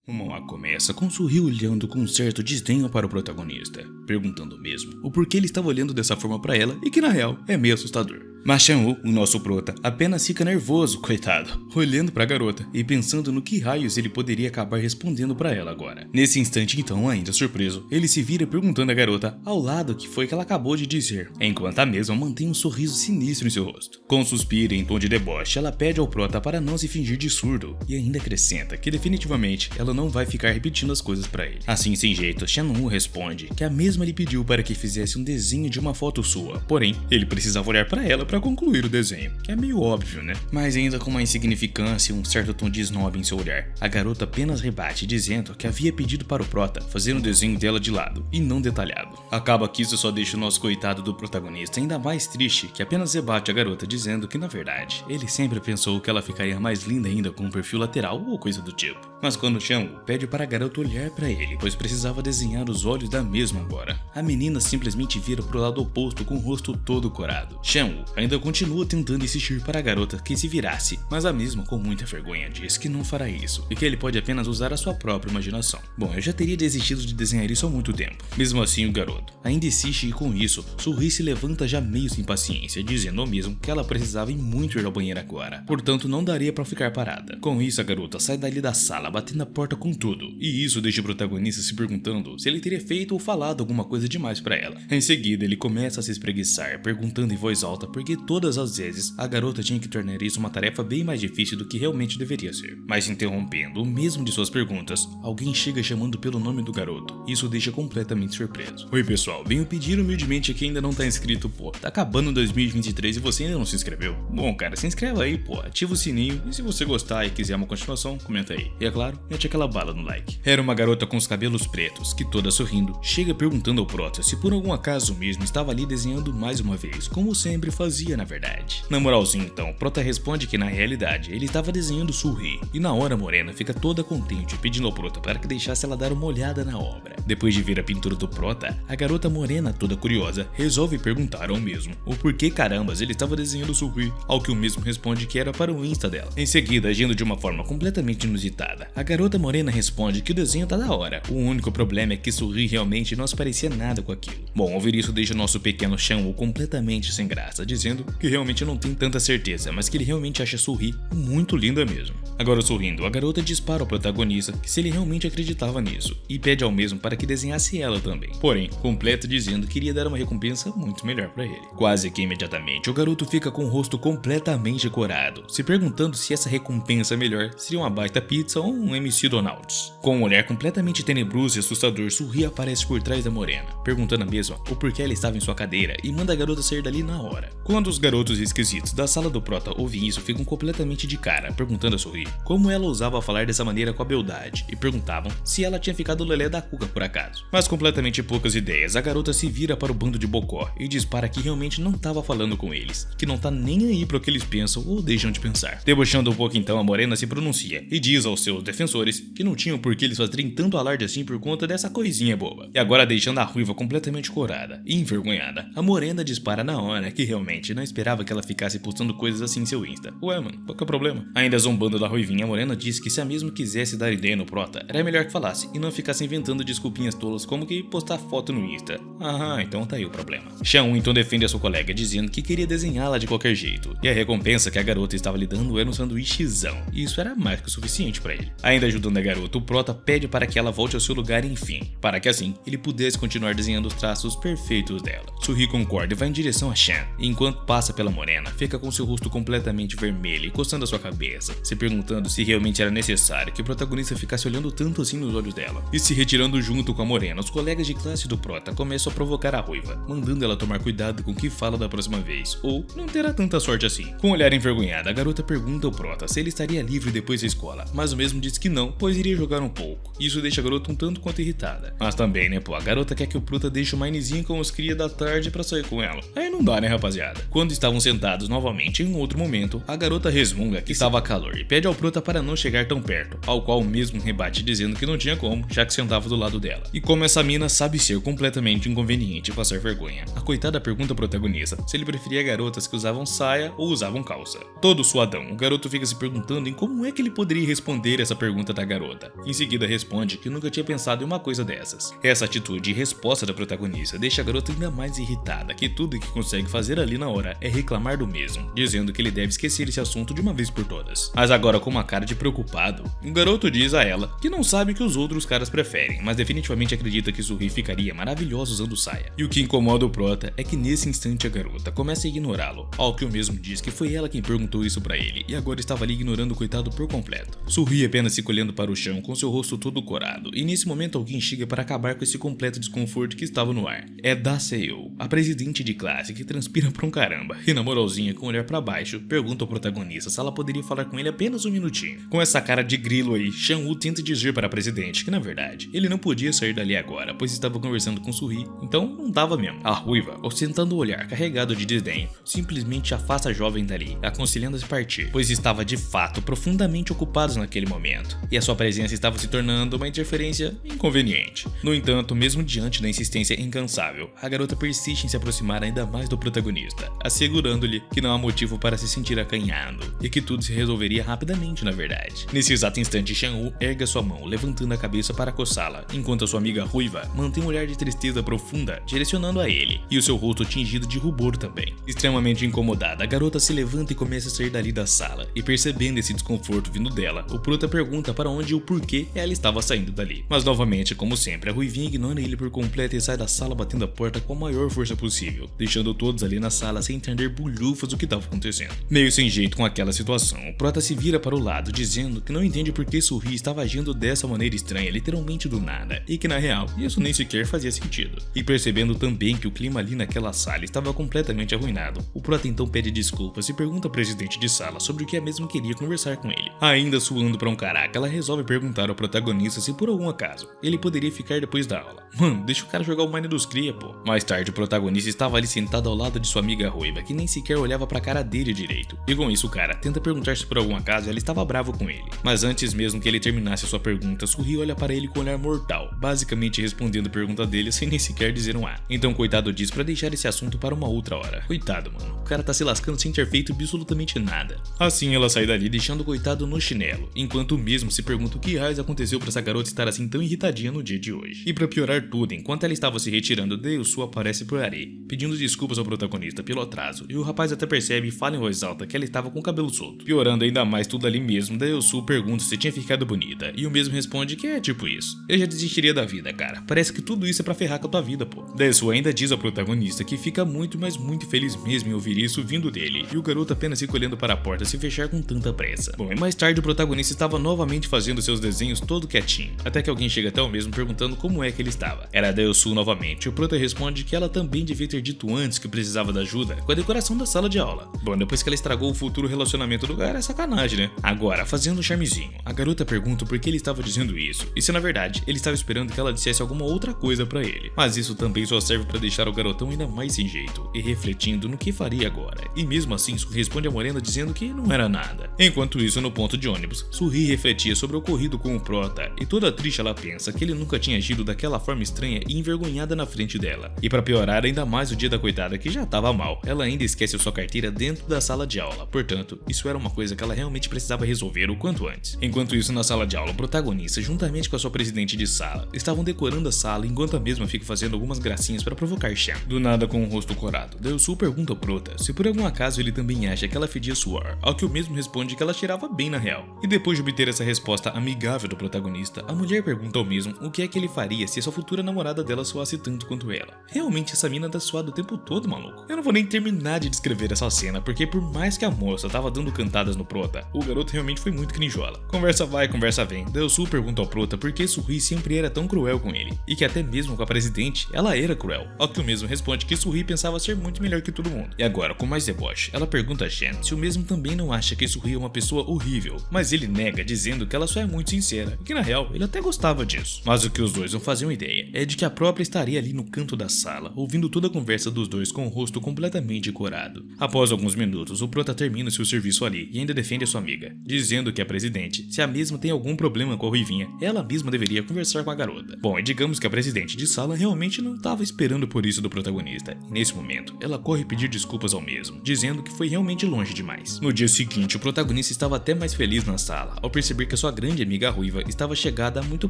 O mangá começa com Surri olhando com um certo desdenho para o protagonista, perguntando mesmo o porquê ele estava olhando dessa forma para ela e que na real é meio assustador. Mas Shan-woo, o nosso prota, apenas fica nervoso, coitado, olhando para a garota e pensando no que raios ele poderia acabar respondendo para ela agora. Nesse instante então, ainda surpreso, ele se vira perguntando à garota ao lado o que foi que ela acabou de dizer, enquanto a mesma mantém um sorriso sinistro em seu rosto. Com um suspiro em tom de deboche, ela pede ao prota para não se fingir de surdo e ainda acrescenta que definitivamente ela não vai ficar repetindo as coisas para ele. Assim, sem jeito, Shan-woo responde que a mesma lhe pediu para que fizesse um desenho de uma foto sua, porém, ele precisava olhar para ela para concluir o desenho, que é meio óbvio, né? Mas ainda com uma insignificância e um certo tom de snob em seu olhar, a garota apenas rebate dizendo que havia pedido para o prota fazer um desenho dela de lado e não detalhado. Acaba que isso só deixa o nosso coitado do protagonista ainda mais triste, que apenas rebate a garota dizendo que na verdade ele sempre pensou que ela ficaria mais linda ainda com um perfil lateral ou coisa do tipo. Mas quando Shan-woo pede para a garota olhar para ele, pois precisava desenhar os olhos da mesma agora, a menina simplesmente vira pro lado oposto com o rosto todo corado. Shan-woo ainda continua tentando insistir para a garota que se virasse, mas a mesma com muita vergonha diz que não fará isso e que ele pode apenas usar a sua própria imaginação. Bom, eu já teria desistido de desenhar isso há muito tempo. Mesmo assim, o garoto ainda insiste e com isso, Surri se levanta já meio sem paciência, dizendo ao mesmo que ela precisava ir muito ir ao banheiro agora, portanto não daria para ficar parada. Com isso, a garota sai dali da sala, batendo a porta com tudo, e isso deixa o protagonista se perguntando se ele teria feito ou falado alguma coisa demais para ela. Em seguida, ele começa a se espreguiçar, perguntando em voz alta porque todas as vezes a garota tinha que tornar isso uma tarefa bem mais difícil do que realmente deveria ser. Mas interrompendo o mesmo de suas perguntas, alguém chega chamando pelo nome do garoto. Isso o deixa completamente surpreso. Oi pessoal, venho pedir humildemente que ainda não tá inscrito, pô. Tá acabando 2023 e você ainda não se inscreveu? Bom cara, se inscreva aí, pô. Ativa o sininho e se você gostar e quiser uma continuação, comenta aí. E é claro, mete aquela bala no like. Era uma garota com os cabelos pretos, que toda sorrindo, chega perguntando ao prota se por algum acaso mesmo estava ali desenhando mais uma vez, como sempre fazia na verdade. Na moralzinha então, o prota responde que na realidade ele estava desenhando Surri, e na hora a morena fica toda contente pedindo ao prota para que deixasse ela dar uma olhada na obra. Depois de ver a pintura do prota, a garota morena toda curiosa resolve perguntar ao mesmo o porquê carambas ele estava desenhando Surri, ao que o mesmo responde que era para o Insta dela. Em seguida, agindo de uma forma completamente inusitada, a garota morena responde que o desenho tá da hora, o único problema é que Surri realmente não se parecia nada com aquilo. Bom, ouvir isso deixa o nosso pequeno Shan-woo completamente sem graça, dizendo que realmente não tem tanta certeza, mas que ele realmente acha Surri muito linda mesmo. Agora sorrindo, a garota dispara ao protagonista que se ele realmente acreditava nisso, e pede ao mesmo para que desenhasse ela também, porém, completa dizendo que iria dar uma recompensa muito melhor para ele. Quase que imediatamente, o garoto fica com o rosto completamente corado, se perguntando se essa recompensa melhor seria uma baita pizza ou um MC Donald's. Com um olhar completamente tenebroso e assustador, Surri aparece por trás da morena, perguntando a mesma o porquê ela estava em sua cadeira e manda a garota sair dali na hora. Quando os garotos esquisitos da sala do prota ouvem isso, ficam completamente de cara, perguntando a Surri como ela ousava falar dessa maneira com a beldade, e perguntavam se ela tinha ficado lelé da cuca por acaso. Mas completamente poucas ideias, a garota se vira para o bando de bocó e dispara que realmente não estava falando com eles, que não tá nem aí pro que eles pensam ou deixam de pensar. Debochando um pouco então, a morena se pronuncia e diz aos seus defensores que não tinham por que eles fazerem tanto alarde assim por conta dessa coisinha boba. E agora deixando a ruiva completamente corada e envergonhada, a morena dispara na hora que realmente não esperava que ela ficasse postando coisas assim em seu Insta. Ué mano, qual que é o problema? Ainda zombando da ruivinha, a morena diz que se a mesma quisesse dar ideia no prota, era melhor que falasse e não ficasse inventando desculpinhas tolas como que postar foto no Insta. Ah, então tá aí o problema. Shan-woo então defende a sua colega dizendo que queria desenhá-la de qualquer jeito, e a recompensa que a garota estava lhe dando era um sanduíchezão, e isso era mais que o suficiente para ele. Ainda ajudando a garota, o prota pede para que ela volte ao seu lugar enfim, para que assim ele pudesse continuar desenhando os traços perfeitos dela. Surri concorda e vai em direção a Shan, e enquanto passa pela morena, fica com seu rosto completamente vermelho e coçando a sua cabeça, se perguntando se realmente era necessário que o protagonista ficasse olhando tanto assim nos olhos dela. E se retirando junto com a morena, os colegas de classe do prota começam a provocar a ruiva, mandando ela tomar cuidado com o que fala da próxima vez, ou não terá tanta sorte assim. Com um olhar envergonhado, a garota pergunta ao prota se ele estaria livre depois da escola, mas o mesmo diz que não, pois iria jogar um pouco. Isso deixa a garota um tanto quanto irritada. Mas também, né, pô, a garota quer que o prota deixe o Minezinho com os cria da tarde pra sair com ela. Aí não dá, né, rapaziada? Quando estavam sentados novamente em um outro momento, a garota resmunga que estava calor e pede ao prota para não chegar tão perto, ao qual o mesmo rebate dizendo que não tinha como, já que sentava do lado dela. E como essa mina sabe ser completamente inconveniente e passar vergonha, a coitada pergunta ao protagonista se ele preferia garotas que usavam saia ou usavam calça. Todo suadão, o garoto fica se perguntando em como é que ele poderia responder essa essa pergunta da garota. Em seguida responde que nunca tinha pensado em uma coisa dessas. Essa atitude e resposta da protagonista deixa a garota ainda mais irritada, que tudo que consegue fazer ali na hora é reclamar do mesmo, dizendo que ele deve esquecer esse assunto de uma vez por todas. Mas agora com uma cara de preocupado, o garoto diz a ela que não sabe o que os outros caras preferem, mas definitivamente acredita que Suhi ficaria maravilhosa usando saia. E o que incomoda o prota é que nesse instante a garota começa a ignorá-lo, ao que o mesmo diz que foi ela quem perguntou isso pra ele e agora estava ali ignorando o coitado por completo. Suhi apenas se colhendo para o chão com seu rosto todo corado, e nesse momento alguém chega para acabar com esse completo desconforto que estava no ar. É Da Seo, a presidente de classe que transpira pra um caramba, e na moralzinha com o olhar pra baixo, pergunta ao protagonista se ela poderia falar com ele apenas um minutinho. Com essa cara de grilo aí, Shan-woo tenta dizer para a presidente que na verdade, ele não podia sair dali agora, pois estava conversando com Suhi, então não dava mesmo. A ruiva, ostentando o olhar carregado de desdenho, simplesmente afasta a jovem dali, aconselhando-a partir, pois estava de fato profundamente ocupados naquele momento, e a sua presença estava se tornando uma interferência inconveniente. No entanto, mesmo diante da insistência incansável, a garota persiste em se aproximar ainda mais do protagonista, assegurando-lhe que não há motivo para se sentir acanhado, e que tudo se resolveria rapidamente na verdade. Nesse exato instante, Shan-woo ergue a sua mão, levantando a cabeça para coçá-la, enquanto a sua amiga ruiva mantém um olhar de tristeza profunda, direcionando a ele, e o seu rosto tingido de rubor também. Extremamente incomodada, a garota se levanta e começa a sair dali da sala, e percebendo esse desconforto vindo dela, o prota pergunta para onde e o porquê ela estava saindo dali. Mas novamente, como sempre, a ruivinha ignora ele por completo e sai da sala batendo a porta com a maior força possível, deixando todos ali na sala sem entender bulhufas do que estava acontecendo. Meio sem jeito com aquela situação, o prota se vira para o lado, dizendo que não entende por que Suhi estava agindo dessa maneira estranha, literalmente do nada, e que na real, isso nem sequer fazia sentido. E percebendo também que o clima ali naquela sala estava completamente arruinado, o prota então pede desculpas e pergunta ao presidente de sala sobre o que a mesma queria conversar com ele. Ainda suando pra um caraca, ela resolve perguntar ao protagonista se por algum acaso ele poderia ficar depois da aula. Mano, deixa o cara jogar o Mine dos cria, pô. Mais tarde, o protagonista estava ali sentado ao lado de sua amiga ruiva, que nem sequer olhava pra cara dele direito. E com isso, o cara tenta perguntar se por algum acaso ela estava bravo com ele. Mas antes mesmo que ele terminasse a sua pergunta, Suhi olha para ele com um olhar mortal, basicamente respondendo a pergunta dele sem nem sequer dizer um A. Então, coitado diz pra deixar esse assunto para uma outra hora. Coitado, mano. O cara tá se lascando sem ter feito absolutamente nada. Assim, ela sai dali deixando o coitado no chinelo, enquanto o mesmo se pergunta o que raios aconteceu pra essa garota estar assim tão irritadinha no dia de hoje. E pra piorar tudo, enquanto ela estava se retirando, Dae-soo aparece por ali, pedindo desculpas ao protagonista pelo atraso, e o rapaz até percebe e fala em voz alta que ela estava com o cabelo solto. Piorando ainda mais tudo ali mesmo, Dae-soo pergunta se tinha ficado bonita, e o mesmo responde que é tipo isso. Eu já desistiria da vida, cara. Parece que tudo isso é pra ferrar com a tua vida, pô. Dae-soo ainda diz ao protagonista que fica muito, mas muito feliz mesmo em ouvir isso vindo dele, e o garoto apenas fica olhando para a porta se fechar com tanta pressa. Bom, e mais tarde o protagonista estava novamente fazendo seus desenhos todo quietinho, até que alguém chega até o mesmo perguntando como é que ele estava. Era Dae-soo novamente, e o prota responde que ela também devia ter dito antes que precisava da ajuda com a decoração da sala de aula. Bom, depois que ela estragou o futuro relacionamento do cara, é sacanagem, né? Agora, fazendo um charmezinho, a garota pergunta por que ele estava dizendo isso, e se na verdade ele estava esperando que ela dissesse alguma outra coisa pra ele. Mas isso também só serve pra deixar o garotão ainda mais sem jeito, e refletindo no que faria agora. E mesmo assim, responde a morena dizendo que não era nada. Enquanto isso, no ponto de ônibus, Suhi refletia sobre o ocorrido com o prota, e toda triste ela pensa que ele nunca tinha agido daquela forma estranha e envergonhada na frente dela. E pra piorar ainda mais o dia da coitada que já tava mal, ela ainda esquece sua carteira dentro da sala de aula. Portanto, isso era uma coisa que ela realmente precisava resolver o quanto antes. Enquanto isso, na sala de aula, o protagonista, juntamente com a sua presidente de sala, estavam decorando a sala enquanto a mesma fica fazendo algumas gracinhas para provocar Shan. Do nada, com o rosto corado, Dae-soo pergunta ao prota se por algum acaso ele também acha que ela fedia suor, ao que o mesmo responde que ela cheirava bem na real. E depois de obter essa resposta amigável do protagonista, a mulher pergunta ao mesmo o que é que ele faria se sua futura namorada dela suasse tanto quanto ela. Realmente essa mina tá suada o tempo todo, maluco. Eu não vou nem terminar de descrever essa cena, porque por mais que a moça tava dando cantadas no prota, o garoto realmente foi muito crinjola. Conversa vai, conversa vem. Dae-soo pergunta ao prota por que Suhi sempre era tão cruel com ele, e que até mesmo com a presidente, ela era cruel. Ao que o mesmo responde que Suhi pensava ser muito melhor que todo mundo. E agora, com mais deboche, ela pergunta a Shan se o mesmo também não acha que Suhi é uma pessoa horrível, mas ele nega, dizendo que ela só é muito sincera, e que na real, ele até gostava disso. Mas o que os dois não faziam ideia é de que a própria estaria ali no canto da sala, ouvindo toda a conversa dos dois com o rosto completamente corado. Após alguns minutos, o prota termina seu serviço ali e ainda defende a sua amiga, dizendo que a presidente, se a mesma tem algum problema com a ruivinha, ela mesma deveria conversar com a garota. Bom, e digamos que a presidente de sala realmente não estava esperando por isso do protagonista, e nesse momento, ela corre pedir desculpas ao mesmo, dizendo que foi realmente longe demais. No dia seguinte, o protagonista estava até mais feliz na sala, ao perceber perceber que a sua grande amiga ruiva estava chegada muito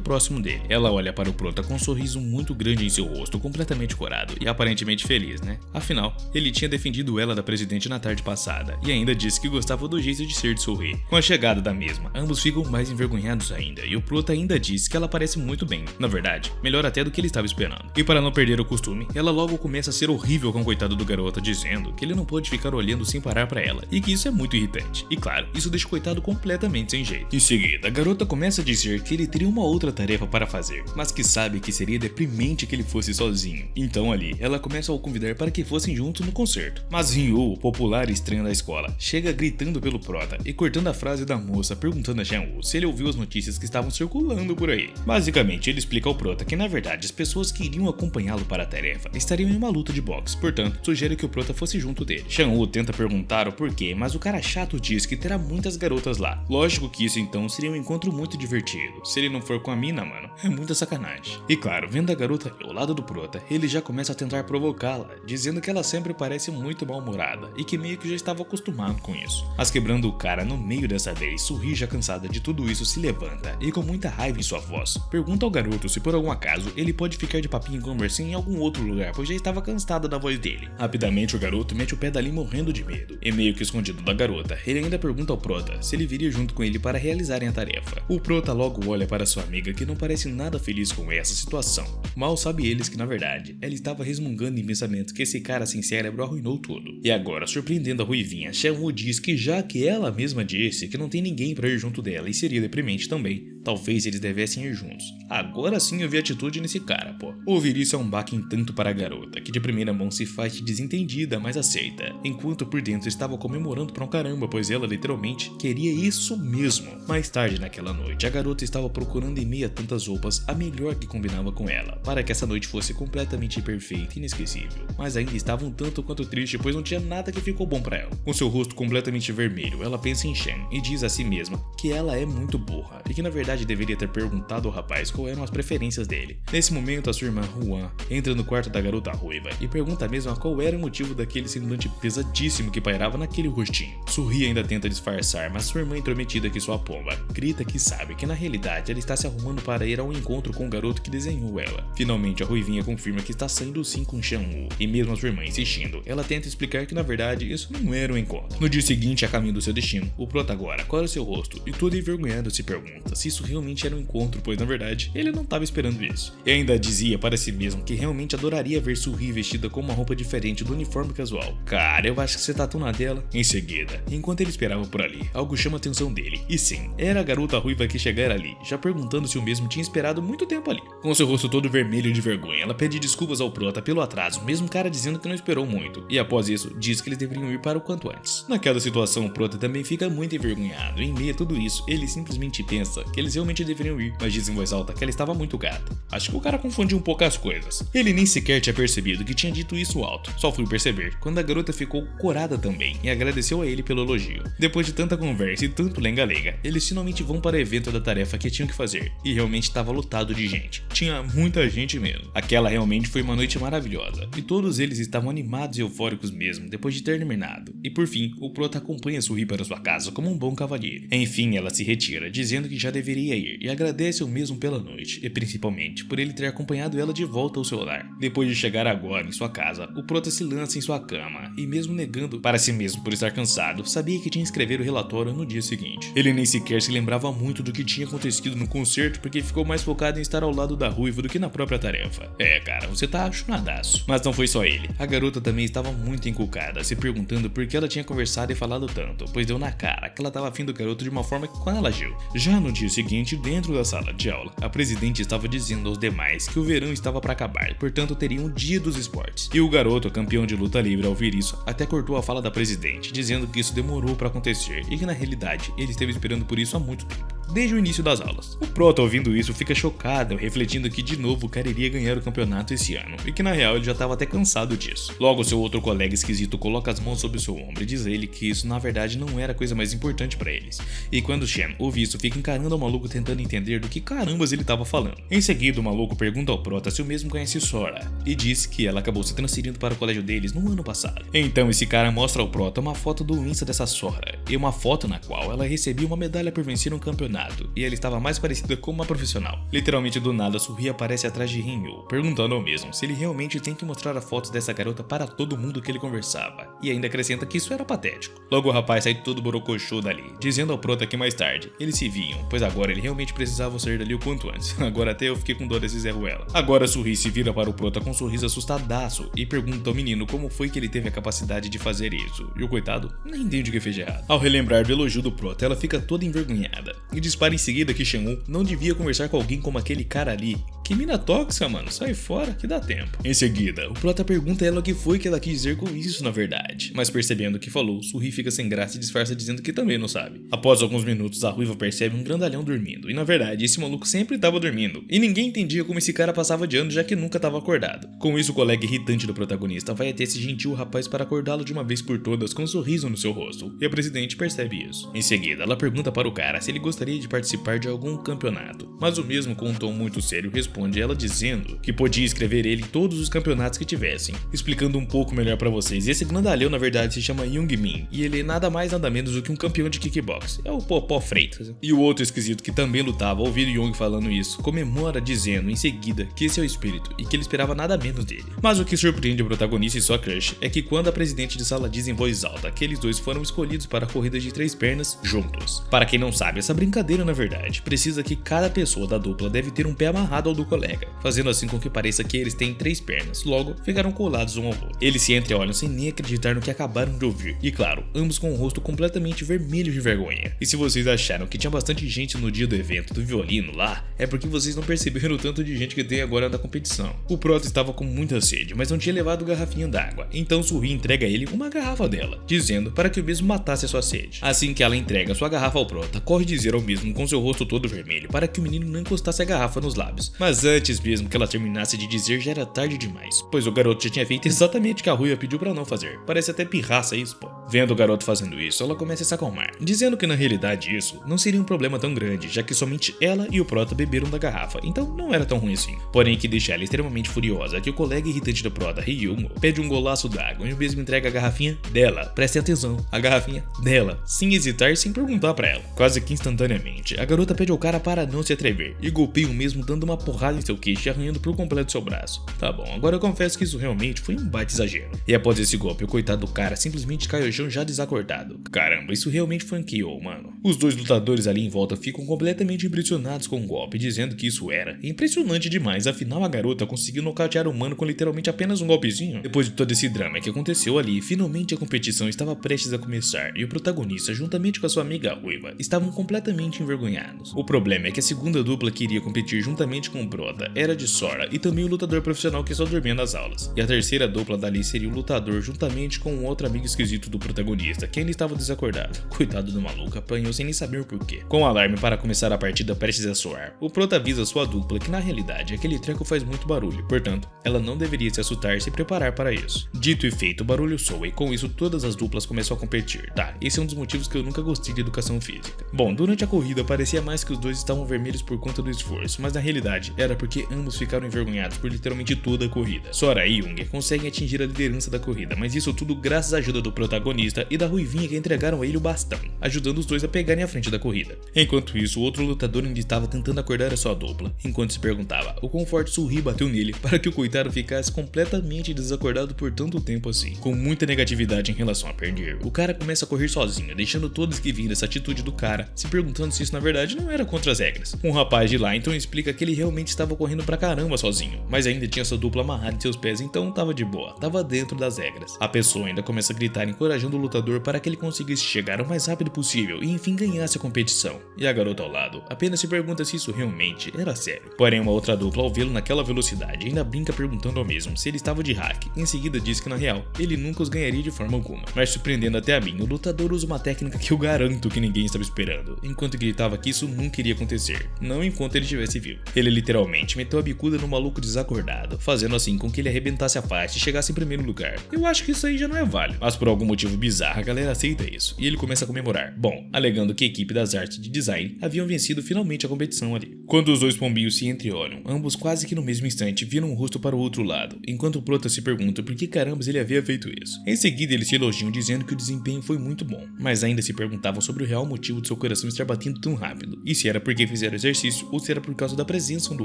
próximo dele. Ela olha para o prota com um sorriso muito grande em seu rosto, completamente corado e aparentemente feliz, né? Afinal, ele tinha defendido ela da presidente na tarde passada e ainda disse que gostava do jeito de ser de sorrir. Com a chegada da mesma, ambos ficam mais envergonhados ainda e o prota ainda diz que ela parece muito bem. Na verdade, melhor até do que ele estava esperando. E para não perder o costume, ela logo começa a ser horrível com o coitado do garoto, dizendo que ele não pode ficar olhando sem parar para ela e que isso é muito irritante. E claro, isso deixa o coitado completamente sem jeito. Em seguida, a garota começa a dizer que ele teria uma outra tarefa para fazer, mas que sabe que seria deprimente que ele fosse sozinho. Então ali, ela começa a o convidar para que fossem juntos no concerto. Mas Ryu, o popular estranho da escola, chega gritando pelo prota e cortando a frase da moça, perguntando a Shenwu se ele ouviu as notícias que estavam circulando por aí. Basicamente, ele explica ao prota que na verdade as pessoas que iriam acompanhá-lo para a tarefa estariam em uma luta de boxe, portanto, sugere que o prota fosse junto dele. Shenwu tenta perguntar o porquê, mas o cara chato diz que terá muitas garotas lá. Lógico que isso então seria um encontro muito divertido. Se ele não for com a mina, mano, é muita sacanagem. E claro, vendo a garota ao lado do prota, ele já começa a tentar provocá-la, dizendo que ela sempre parece muito mal-humorada e que meio que já estava acostumado com isso. Mas quebrando o cara no meio dessa vez, Suri, já cansada de tudo isso, se levanta e com muita raiva em sua voz, pergunta ao garoto se por algum acaso ele pode ficar de papinho e conversinha em algum outro lugar, pois já estava cansada da voz dele. Rapidamente o garoto mete o pé dali morrendo de medo, e meio que escondido da garota, ele ainda pergunta ao prota se ele viria junto com ele para realizarem a tarefa. O prota logo olha para sua amiga, que não parece nada feliz com essa situação. Mal sabe eles que na verdade ela estava resmungando em pensamento que esse cara sem cérebro arruinou tudo. E agora, surpreendendo a ruivinha, Shenwu diz que já que ela mesma disse que não tem ninguém para ir junto dela e seria deprimente também, talvez eles devessem ir juntos. Agora sim eu vi atitude nesse cara, pô. Ouvir isso é um baque em tanto para a garota, que de primeira mão se faz desentendida, mas aceita, enquanto por dentro estava comemorando pra um caramba, pois ela literalmente queria isso mesmo. Mais tarde naquela noite, a garota estava procurando em meio a tantas roupas a melhor que combinava com ela, para que essa noite fosse completamente perfeita e inesquecível, mas ainda estava um tanto quanto triste, pois não tinha nada que ficou bom pra ela. Com seu rosto completamente vermelho, ela pensa em Shen e diz a si mesma que ela é muito burra e que na verdade deveria ter perguntado ao rapaz qual eram as preferências dele. Nesse momento, a sua irmã Huan entra no quarto da garota ruiva e pergunta mesmo qual era o motivo daquele semblante pesadíssimo que pairava naquele rostinho. Suri ainda tenta disfarçar, mas sua irmã intrometida, que sua pomba, grita que sabe que na realidade ela está se arrumando para ir ao encontro com o garoto que desenhou ela. Finalmente a ruivinha confirma que está saindo sim com Shenwu, e mesmo a sua irmã insistindo, ela tenta explicar que na verdade isso não era um encontro. No dia seguinte, a caminho do seu destino, o prota agora cola seu rosto e todo envergonhado se pergunta se isso realmente era um encontro, pois na verdade ele não estava esperando isso. E ainda dizia para si mesmo que realmente adoraria ver Suri vestida com uma roupa diferente do uniforme casual. Cara, eu acho que você tá tão na dela. Em seguida, enquanto ele esperava por ali, algo chama a atenção dele. E sim, era a garota ruiva que chegara ali, já perguntando se o mesmo tinha esperado muito tempo ali. Com seu rosto todo vermelho de vergonha, ela pede desculpas ao prota pelo atraso, mesmo cara dizendo que não esperou muito. E após isso, diz que eles deveriam ir para o quanto antes. Naquela situação, o prota também fica muito envergonhado. Em meio a tudo isso, ele simplesmente pensa que eles realmente deveriam ir, mas diz em voz alta que ela estava muito gata. Acho que o cara confundiu um pouco as coisas. Ele nem sequer tinha percebido que tinha dito isso alto. Só fui perceber quando a garota ficou corada também e agradeceu a ele pelo elogio. Depois de tanta conversa e tanto lenga-lenga, eles finalmente vão para o evento da tarefa que tinham que fazer. E realmente estava lotado de gente. Tinha muita gente mesmo. Aquela realmente foi uma noite maravilhosa. E todos eles estavam animados e eufóricos mesmo, depois de ter terminado. E por fim, o prota acompanha Suri para sua casa como um bom cavalheiro. Enfim, ela se retira, dizendo que já deveria ir, e agradece o mesmo pela noite, e principalmente por ele ter acompanhado ela de volta ao seu lar. Depois de chegar agora em sua casa, o prota se lança em sua cama, e mesmo negando para si mesmo por estar cansado, sabia que tinha que escrever o relatório no dia seguinte. Ele nem sequer se lembrava muito do que tinha acontecido no concerto, porque ficou mais focado em estar ao lado da ruiva do que na própria tarefa. É, cara, você tá chunadaço. Mas não foi só ele. A garota também estava muito encucada, se perguntando por que ela tinha conversado e falado tanto, pois deu na cara que ela estava afim do garoto de uma forma que quando ela agiu. Já no dia seguinte, dentro da sala de aula, a presidente estava dizendo aos demais que o verão estava para acabar, portanto teria um dia dos esportes. E o garoto, campeão de luta livre, ao ouvir isso, até cortou a fala da presidente, dizendo que isso demorou para acontecer e que na realidade ele esteve esperando por isso há muito tempo, desde o início das aulas. O prota, ouvindo isso, fica chocado, refletindo que de novo o cara iria ganhar o campeonato esse ano, e que na real ele já estava até cansado disso. Logo, seu outro colega esquisito coloca as mãos sobre o seu ombro e diz a ele que isso na verdade não era a coisa mais importante para eles. E quando Shen ouve isso, fica encarando o maluco tentando entender do que carambas ele estava falando. Em seguida, o maluco pergunta ao prota se o mesmo conhece Sora, e diz que ela acabou se transferindo para o colégio deles no ano passado. Então esse cara mostra ao prota uma foto do Insta dessa Sora, e uma foto na qual ela recebia uma medalha por vencer um campeonato campeonato, e ela estava mais parecida com uma profissional. Literalmente do nada, Su-Hee aparece atrás de Rin-Yu, perguntando ao mesmo se ele realmente tem que mostrar a foto dessa garota para todo mundo que ele conversava, e ainda acrescenta que isso era patético. Logo o rapaz sai todo borocochô dali, dizendo ao prota que mais tarde eles se viam, pois agora ele realmente precisava sair dali o quanto antes. Agora até eu fiquei com dó desse Zé Ruela. Agora Su-Hee se vira para o prota com um sorriso assustadaço e pergunta ao menino como foi que ele teve a capacidade de fazer isso, e o coitado nem entende o que fez de errado. Ao relembrar do elogio do prota, ela fica toda envergonhada e dispara em seguida que Shen-Woo não devia conversar com alguém como aquele cara ali. Que mina tóxica, mano, sai fora que dá tempo. Em seguida, o prota pergunta a ela o que foi que ela quis dizer com isso na verdade, mas percebendo o que falou, Su-Hee fica sem graça e disfarça dizendo que também não sabe. Após alguns minutos, a ruiva percebe um grandalhão dormindo, e na verdade esse maluco sempre estava dormindo, e ninguém entendia como esse cara passava de ano já que nunca estava acordado. Com isso, o colega irritante do protagonista vai até esse gentil rapaz para acordá-lo de uma vez por todas com um sorriso no seu rosto, e a presidente percebe isso. Em seguida, ela pergunta para o cara se ele gostaria de participar de algum campeonato, mas o mesmo com um tom muito sério responde ela dizendo que podia escrever ele em todos os campeonatos que tivessem. Explicando um pouco melhor pra vocês, esse grandalhão na verdade se chama Young Min, e ele é nada mais nada menos do que um campeão de kickbox, é o Popó Freitas. E o outro esquisito que também lutava ao ouvir Young falando isso, comemora dizendo em seguida que esse é o espírito e que ele esperava nada menos dele. Mas o que surpreende o protagonista e sua crush é que quando a presidente de sala diz em voz alta que eles dois foram escolhidos para a corrida de 3 pernas juntos. Para quem não sabe, essa brincadeira na verdade precisa que cada pessoa da dupla deve ter um pé amarrado ao do colega, fazendo assim com que pareça que eles têm 3 pernas, logo ficaram colados um ao outro. Eles se entreolham sem nem acreditar no que acabaram de ouvir, e claro, ambos com o rosto completamente vermelho de vergonha. E se vocês acharam que tinha bastante gente no dia do evento do violino lá, é porque vocês não perceberam o tanto de gente que tem agora na competição. O prota estava com muita sede, mas não tinha levado garrafinha d'água, então Su-Hee entrega a ele uma garrafa dela, dizendo para que o mesmo matasse a sua sede. Assim que ela entrega sua garrafa ao prota, corre dizer ao mesmo com seu rosto todo vermelho para que o menino não encostasse a garrafa nos lábios, mas antes mesmo que ela terminasse de dizer já era tarde demais, pois o garoto já tinha feito exatamente o que a ruiva pediu pra não fazer. Parece até pirraça isso, pô. Vendo o garoto fazendo isso, ela começa a se acalmar, dizendo que na realidade isso não seria um problema tão grande, já que somente ela e o prota beberam da garrafa, então não era tão ruim assim. Porém, que deixa ela extremamente furiosa que o colega irritante do prota, Ri-Yun, pede um golaço d'água e o mesmo entrega a garrafinha dela, prestem atenção, a garrafinha dela, sem hesitar e sem perguntar pra ela. Quase que instantaneamente, a garota pede ao cara para não se atrever e golpeia o mesmo dando uma porrada em seu queixo e arranhando por completo seu braço. Tá bom, agora eu confesso que isso realmente foi um baita exagero. E após esse golpe, o coitado do cara simplesmente cai ao chão já desacordado. Caramba, isso realmente foi um KO, mano. Os dois lutadores ali em volta ficam completamente impressionados com o golpe, dizendo que isso era impressionante demais, afinal a garota conseguiu nocautear o mano com literalmente apenas um golpezinho. Depois de todo esse drama que aconteceu ali, finalmente a competição estava prestes a começar e o protagonista, juntamente com a sua amiga ruiva, estavam completamente envergonhados. O problema é que a segunda dupla que iria competir juntamente com o prota era de Sora e também o lutador profissional que só dormia nas aulas. E a terceira dupla dali seria o lutador juntamente com um outro amigo esquisito do protagonista, que ainda estava desacordado. Coitado do maluco, apanhou sem nem saber o porquê. Com o alarme para começar a partida prestes a soar, o prota avisa sua dupla que na realidade aquele treco faz muito barulho, portanto, ela não deveria se assustar e se preparar para isso. Dito e feito, o barulho soa e com isso todas as duplas começam a competir. Tá, esse é um dos motivos que eu nunca gostei de educação física. Bom, durante a corrida parecia mais que os dois estavam vermelhos por conta do esforço, mas na realidade era porque ambos ficaram envergonhados por literalmente toda a corrida. Sora e Young conseguem atingir a liderança da corrida, mas isso tudo graças à ajuda do protagonista e da ruivinha que entregaram a ele o bastão, ajudando os dois a pegarem a frente da corrida. Enquanto isso, o outro lutador ainda estava tentando acordar a sua dupla, enquanto se perguntava o quão forte Su-Hee bateu nele para que o coitado ficasse completamente desacordado por tanto tempo assim. Com muita negatividade em relação a perder, o cara começa a correr sozinho, deixando todos que viram essa atitude do cara se perguntando se isso na verdade não era contra as regras. Um rapaz de lá então explica que ele realmente estava correndo pra caramba sozinho, mas ainda tinha sua dupla amarrada em seus pés, então tava de boa, tava dentro das regras. A pessoa ainda começa a gritar encorajando o lutador para que ele conseguisse chegar o mais rápido possível e enfim ganhasse a competição. E a garota ao lado apenas se pergunta se isso realmente era sério. Porém, uma outra dupla ao vê-lo naquela velocidade ainda brinca perguntando ao mesmo se ele estava de hack. Em seguida diz que na real ele nunca os ganharia de forma alguma. Mas surpreendendo até a mim, o lutador usa uma técnica que eu garanto que ninguém estava esperando, enquanto gritava que isso nunca iria acontecer, não enquanto ele estivesse vivo. Ele literalmente literalmente meteu a bicuda no maluco desacordado, fazendo assim com que ele arrebentasse a faixa e chegasse em primeiro lugar. Eu acho que isso aí já não é válido, mas por algum motivo bizarro a galera aceita isso, e ele começa a comemorar. Bom, alegando que a equipe das artes de design haviam vencido finalmente a competição ali. Quando os dois pombinhos se entreolham, ambos quase que no mesmo instante viram um rosto para o outro lado, enquanto o Prota se pergunta por que carambas ele havia feito isso. Em seguida eles se elogiam dizendo que o desempenho foi muito bom, mas ainda se perguntavam sobre o real motivo de seu coração estar batendo tão rápido, e se era porque fizeram exercício ou se era por causa da presença um do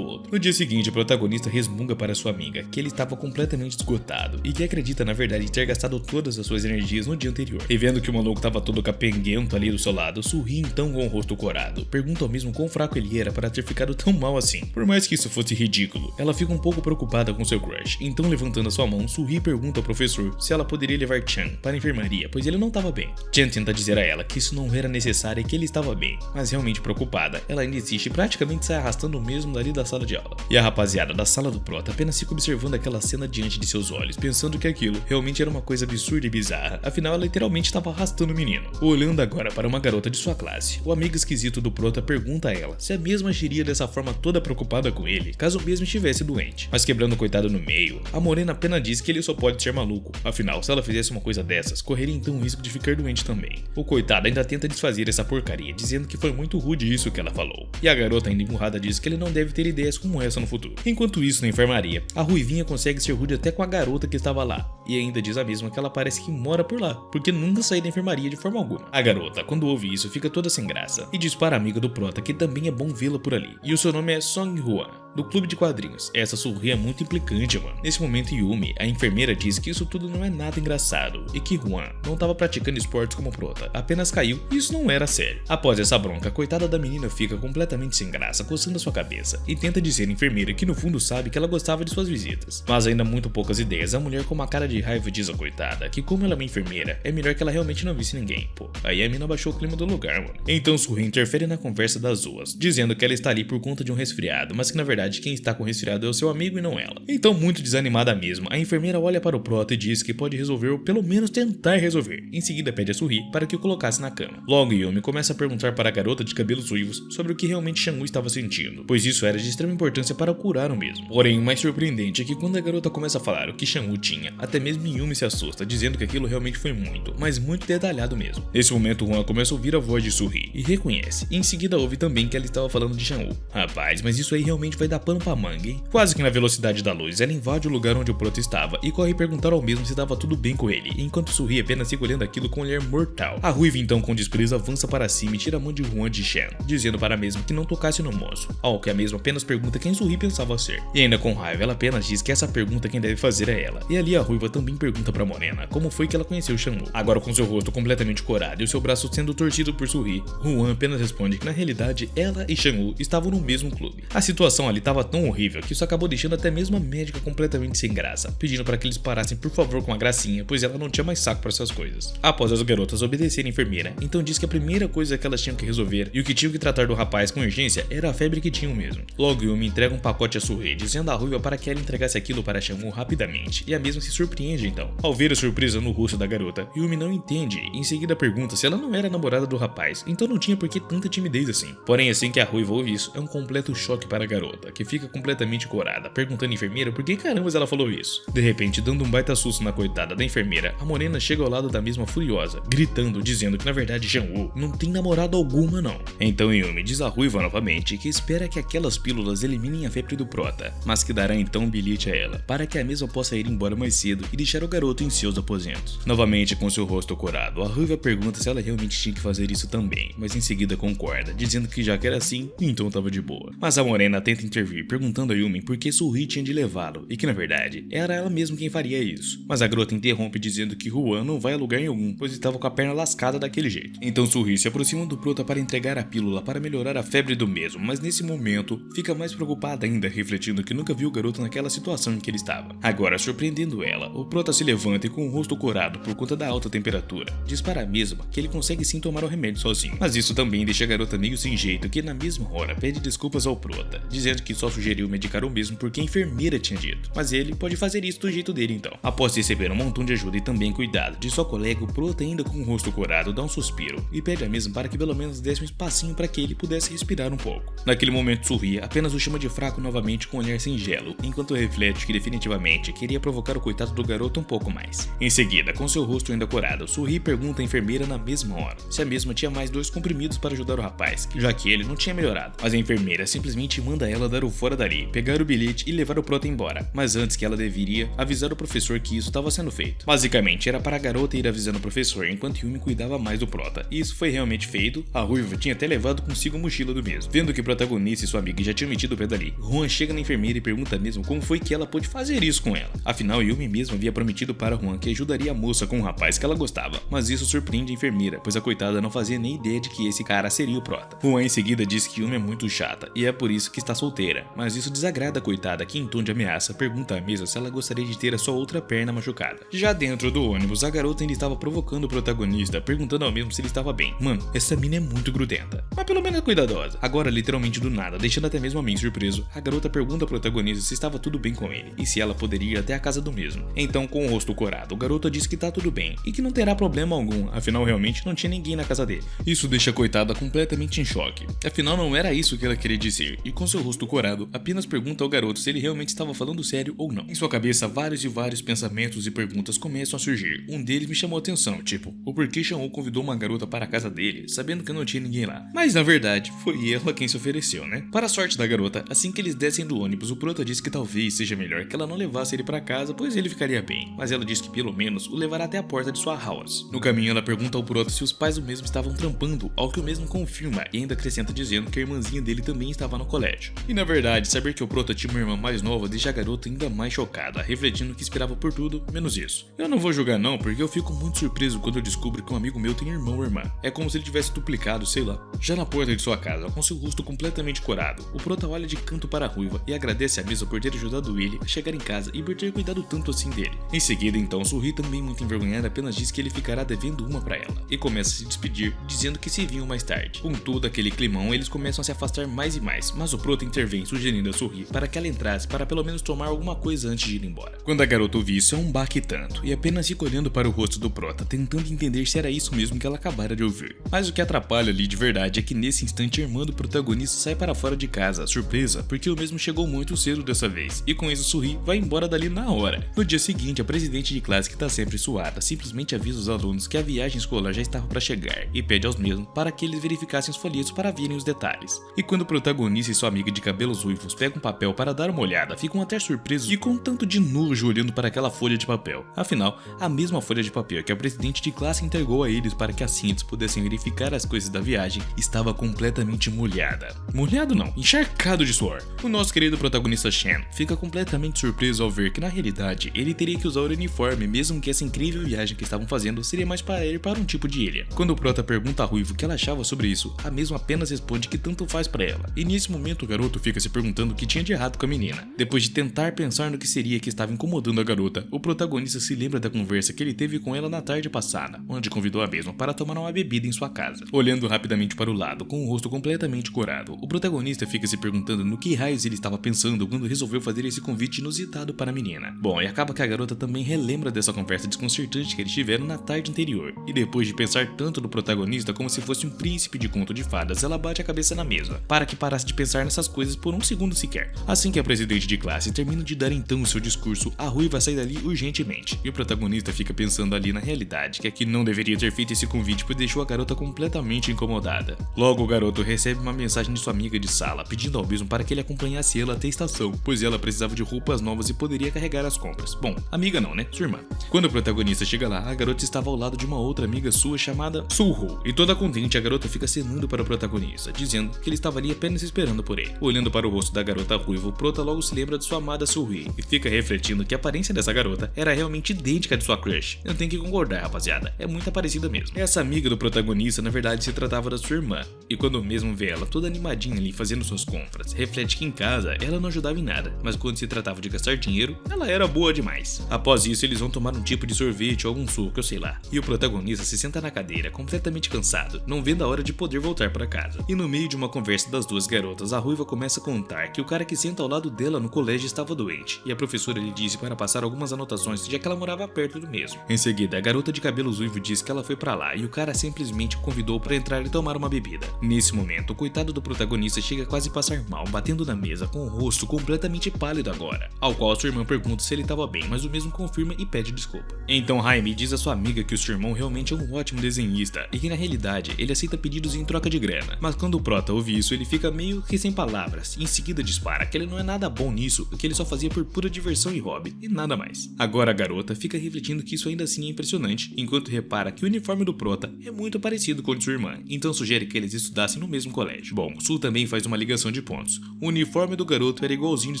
outro. No dia seguinte, o protagonista resmunga para sua amiga que ele estava completamente esgotado e que acredita na verdade ter gastado todas as suas energias no dia anterior. E vendo que o maluco estava todo capenguento ali do seu lado, sorri então com o rosto corado. Pergunta ao mesmo quão fraco ele era para ter ficado tão mal assim. Por mais que isso fosse ridículo, ela fica um pouco preocupada com seu crush, então levantando a sua mão, sorri e pergunta ao professor se ela poderia levar Chan para a enfermaria, pois ele não estava bem. Chan tenta dizer a ela que isso não era necessário e que ele estava bem, mas realmente preocupada, ela ainda insiste e praticamente sai arrastando mesmo dali da sala de aula. E a rapaziada da sala do Prota apenas fica observando aquela cena diante de seus olhos, pensando que aquilo realmente era uma coisa absurda e bizarra, afinal ela literalmente estava arrastando o menino. Olhando agora para uma garota de sua classe, o amigo esquisito do Prota pergunta a ela se a mesma agiria dessa forma toda preocupada com ele, caso o mesmo estivesse doente. Mas quebrando o coitado no meio, a morena apenas diz que ele só pode ser maluco, afinal se ela fizesse uma coisa dessas, correria então o risco de ficar doente também. O coitado ainda tenta desfazer essa porcaria, dizendo que foi muito rude isso que ela falou. E a garota ainda emburrada diz que ele não deve ter ideias como essa no futuro. Enquanto isso, na enfermaria, a Ruivinha consegue ser rude até com a garota que estava lá, e ainda diz a mesma que ela parece que mora por lá, porque nunca saiu da enfermaria de forma alguma. A garota, quando ouve isso, fica toda sem graça, e diz para a amiga do Prota que também é bom vê-la por ali, e o seu nome é Song Hwan, do clube de quadrinhos. Essa sorria é muito implicante, mano. Nesse momento, Yumi, a enfermeira, diz que isso tudo não é nada engraçado, e que Hwan não estava praticando esportes como Prota, apenas caiu e isso não era sério. Após essa bronca, a coitada da menina fica completamente sem graça, coçando a sua cabeça, e tenta dizer à enfermeira que no fundo sabe que ela gostava de suas visitas. Mas ainda muito poucas ideias, a mulher com uma cara de raiva diz à coitada que como ela é uma enfermeira, é melhor que ela realmente não visse ninguém. Pô, aí a mina baixou o clima do lugar, mano. Então Surri interfere na conversa das duas, dizendo que ela está ali por conta de um resfriado, mas que na verdade quem está com resfriado é o seu amigo e não ela. Então, muito desanimada mesmo, a enfermeira olha para o Prota e diz que pode resolver ou pelo menos tentar resolver. Em seguida pede a Surri para que o colocasse na cama. Logo Yumi começa a perguntar para a garota de cabelos ruivos sobre o que realmente Shanwoo estava sentindo, pois isso era de extrema importância para curar o mesmo. Porém, o mais surpreendente é que quando a garota começa a falar o que Shanwoo tinha, até mesmo Yumi se assusta, dizendo que aquilo realmente foi muito, mas muito detalhado mesmo. Nesse momento, Hwan começa a ouvir a voz de Surri e reconhece, e em seguida ouve também que ela estava falando de Shanwoo. Rapaz, mas isso aí realmente vai dar pano pra manga, hein? Quase que na velocidade da luz, ela invade o lugar onde o Prota estava e corre perguntar ao mesmo se estava tudo bem com ele, enquanto Surri apenas fica olhando aquilo com um olhar mortal. A Ruiva então com desprezo avança para cima e tira a mão de Hwan de Shen, dizendo para a mesma que não tocasse no moço, ao que a mesma apenas pergunta quem Surri pensava ser. E ainda com raiva, ela apenas diz que essa pergunta quem deve fazer é ela. E ali a Ruiva também pergunta pra Morena como foi que ela conheceu Shanwoo. Agora com seu rosto completamente corado e o seu braço sendo torcido por Surri, Hwan apenas responde que na realidade ela e Shanwoo estavam no mesmo clube. A situação ali estava tão horrível que isso acabou deixando até mesmo a médica completamente sem graça, pedindo para que eles parassem por favor com a gracinha, pois ela não tinha mais saco para essas coisas. Após as garotas obedecerem a enfermeira, então diz que a primeira coisa que elas tinham que resolver e o que tinham que tratar do rapaz com urgência era a febre que tinham mesmo. Logo Yumi entrega um pacote a Surri, dizendo à Ruiva para que ela entregasse aquilo para Shanwoo rapidamente, e a mesma se surpreende então. Ao ver a surpresa no rosto da garota, Yumi não entende e em seguida pergunta se ela não era namorada do rapaz, então não tinha por que tanta timidez assim. Porém, assim que a Ruiva ouve isso, é um completo choque para a garota, que fica completamente corada, perguntando à enfermeira por que carambas ela falou isso. De repente, dando um baita susto na coitada da enfermeira, a morena chega ao lado da mesma furiosa, gritando, dizendo que na verdade Shanwoo não tem namorada alguma não. Então Yumi diz à Ruiva novamente que espera que aquelas pílulas eliminem a febre do Prota, mas que dará então um bilhete a ela, para que a mesma possa ir embora mais cedo e deixar o garoto em seus aposentos. Novamente com seu rosto corado, a Ruiva pergunta se ela realmente tinha que fazer isso também, mas em seguida concorda, dizendo que já que era assim, então tava de boa. Mas a morena tenta intervir, perguntando a Yumi por que Surri tinha de levá-lo, e que na verdade, era ela mesma quem faria isso. Mas a garota interrompe dizendo que Hwan não vai a lugar nenhum, pois estava com a perna lascada daquele jeito. Então Surri se aproxima do Prota para entregar a pílula para melhorar a febre do mesmo, mas nesse momento, fica mais preocupada ainda, refletindo que nunca viu o garoto naquela situação em que ele estava. Agora, surpreendendo ela, o Prota se levanta e com o rosto corado por conta da alta temperatura, diz para a mesma que ele consegue sim tomar o remédio sozinho. Mas isso também deixa a garota meio sem jeito, que na mesma hora pede desculpas ao Prota, dizendo que só sugeriu medicar o mesmo porque a enfermeira tinha dito, mas ele pode fazer isso do jeito dele então. Após receber um montão de ajuda e também cuidado de sua colega, o Prota, ainda com o rosto corado, dá um suspiro e pede a mesma para que pelo menos desse um espacinho para que ele pudesse respirar um pouco. Naquele momento, Surri apenas o chama de fraco novamente com um olhar singelo, enquanto reflete que definitivamente queria provocar o coitado do garoto um pouco mais. Em seguida, com seu rosto ainda corado, Surri pergunta à enfermeira na mesma hora se a mesma tinha mais 2 comprimidos para ajudar o rapaz, já que ele não tinha melhorado, mas a enfermeira simplesmente manda ela dar o fora dali, pegar o bilhete e levar o Prota embora, mas antes que ela deveria avisar o professor que isso estava sendo feito. Basicamente, era para a garota ir avisando o professor enquanto Yumi cuidava mais do Prota, e isso foi realmente feito. A Ruiva tinha até levado consigo a mochila do mesmo. Vendo que o protagonista e sua amiga já tinham metido o pé dali, Juan chega na enfermeira e pergunta mesmo como foi que ela pôde fazer isso com ela. Afinal, Yumi mesmo havia prometido para Juan que ajudaria a moça com um rapaz que ela gostava, mas isso surpreende a enfermeira, pois a coitada não fazia nem ideia de que esse cara seria o Prota. Juan em seguida diz que Yumi é muito chata e é por isso que está solteira, mas isso desagrada a coitada, que em tom de ameaça pergunta à mesa se ela gostaria de ter a sua outra perna machucada. Já dentro do ônibus, a garota ainda estava provocando o protagonista, perguntando ao mesmo se ele estava bem. Mano, essa mina é muito grudenta, mas pelo menos é cuidadosa. Agora, literalmente do nada, deixando até mesmo a mim surpreso, a garota pergunta ao protagonista se estava tudo bem com ele e se ela poderia ir até a casa do mesmo. Então, com o rosto corado, o garoto diz que tá tudo bem e que não terá problema algum, afinal realmente não tinha ninguém na casa dele. Isso deixa a coitada completamente em choque. Afinal, não era isso que ela queria dizer, e com seu rosto corado, apenas pergunta ao garoto se ele realmente estava falando sério ou não. Em sua cabeça, vários e vários pensamentos e perguntas começam a surgir. Um deles me chamou a atenção, tipo, o porquê Shan-woo convidou uma garota para a casa dele, sabendo que não tinha ninguém lá. Mas na verdade, foi ela quem se ofereceu, né? Para a sorte da garota, assim que eles descem do ônibus, o Prota diz que talvez seja melhor que ela não levasse ele para casa, pois ele ficaria bem, mas ela diz que pelo menos o levará até a porta de sua house. No caminho, ela pergunta ao Prota se os pais do mesmo estavam trampando, ao que o mesmo confirma e ainda acrescenta dizendo que a irmãzinha dele também estava no colégio. E na verdade, saber que o Prota tinha uma irmã mais nova deixa a garota ainda mais chocada, refletindo que esperava por tudo, menos isso. Eu não vou julgar não, porque eu fico muito surpreso quando eu descubro que um amigo meu tem irmão ou irmã. É como se ele tivesse duplicado, sei lá. Já na porta de sua casa, com seu rosto completamente corado, o Prota olha de canto para a Ruiva e agradece a mesa por ter ajudado ele a chegar em casa e por ter cuidado tanto assim dele. Em seguida, então, Surri, também muito envergonhada, apenas diz que ele ficará devendo uma para ela e começa a se despedir, dizendo que se viam mais tarde. Com todo aquele climão, eles começam a se afastar mais e mais, mas o Prota intervém, sugerindo a Surri para que ela entrasse para pelo menos tomar alguma coisa antes de ir embora. Quando a garota ouve isso, é um baque tanto, e apenas fica olhando para o rosto do Prota, tentando entender se era isso mesmo que ela acabara de ouvir. Mas o que atrapalha ali de verdade é que nesse instante a irmã do protagonista sai para fora de casa, surpresa, porque o mesmo chegou muito cedo dessa vez, e com isso Surri vai embora dali na hora. No dia seguinte, a presidente de classe, que tá sempre suada, simplesmente avisa os alunos que a viagem escolar já estava para chegar e pede aos mesmos para que eles verificassem os folhetos para verem os detalhes. E quando o protagonista e sua amiga de cabelos ruivos pegam um papel para dar uma olhada, ficam até surpresos e com um tanto de nojo olhando para aquela folha de papel. Afinal, a mesma folha de papel que a presidente de classe entregou a eles para que assim eles pudessem verificar as coisas da viagem estava completamente molhada. Molhado não, encharcado de suor. O nosso querido protagonista Shan fica completamente surpreso ao ver que na realidade ele teria que usar o uniforme, mesmo que essa incrível viagem que estavam fazendo seria mais para ir para um tipo de ilha. Quando o Prota pergunta a Ruivo o que ela achava sobre isso, a mesma apenas responde que tanto faz para ela. E nesse momento o garoto fica se perguntando o que tinha de errado com a menina. Depois de tentar pensar no que seria que estava incomodando a garota, o protagonista se lembra da conversa que ele teve com ela na tarde passada, onde convidou a mesma para tomar uma bebida em sua casa. Olhando rapidamente para o lado, com o rosto completamente corado, o protagonista fica se perguntando no que raios ele estava pensando quando resolveu fazer esse convite inusitado para a menina. Bom, e acaba que a garota também relembra dessa conversa desconcertante que eles tiveram na tarde anterior, e depois de pensar tanto no protagonista como se fosse um príncipe de conto de fadas, ela bate a cabeça na mesa, para que parasse de pensar nessas coisas por um segundo sequer. Assim que a presidente de classe termina de dar então o seu discurso, a Ruiva sai dali urgentemente, e o protagonista fica pensando ali na realidade, que aqui não deveria ter feito esse convite, pois deixou a garota completamente incomodada. Logo o garoto recebe uma mensagem de sua amiga de sala, pedindo ao mesmo para que ele acompanhasse ela até a estação, pois ela precisava de roupas novas e poderia carregar as compras. Bom, amiga não, né? Sua irmã. Quando o protagonista chega lá, a garota estava ao lado de uma outra amiga sua chamada Suho, e toda contente a garota fica acenando para o protagonista, dizendo que ele estava ali apenas esperando por ele. Olhando para o rosto da garota ruiva, o Prota logo se lembra de sua amada Suhi e fica refletindo que a aparência dessa garota era realmente idêntica à de sua crush. Eu tenho que concordar, rapaziada, é muito parecida mesmo. Essa amiga do protagonista na verdade se tratava da sua irmã, e quando mesmo vê ela toda animadinha ali fazendo suas compras, reflete que em casa ela não ajudava em nada, mas quando se tratava de gastar dinheiro, ela era boa demais. Após isso, eles vão tomar um tipo de sorvete ou algum suco, eu sei lá, e o protagonista se senta na cadeira, completamente cansado, não vendo a hora de poder voltar para casa. E no meio de uma conversa das duas garotas, a Ruiva começa começa a contar que o cara que senta ao lado dela no colégio estava doente, e a professora lhe disse para passar algumas anotações, já que ela morava perto do mesmo. Em seguida, a garota de cabelos ruivos diz que ela foi pra lá e o cara simplesmente o convidou para entrar e tomar uma bebida. Nesse momento, o coitado do protagonista chega a quase passar mal, batendo na mesa com o rosto completamente pálido agora, ao qual sua irmã pergunta se ele estava bem, mas o mesmo confirma e pede desculpa. Então Jaime diz a sua amiga que o seu irmão realmente é um ótimo desenhista e que na realidade ele aceita pedidos em troca de grana, mas quando o prota ouve isso ele fica meio que sem palavras e em seguida dispara que ele não é nada bom nisso, que ele só fazia por pura diversão e hobby e nada mais. Agora a garota fica refletindo que isso ainda assim é impressionante, enquanto repara que o uniforme do prota é muito parecido com o de sua irmã, então sugere que eles estudassem no mesmo colégio. Bom, Su também faz uma ligação de pontos. O uniforme do garoto era igualzinho de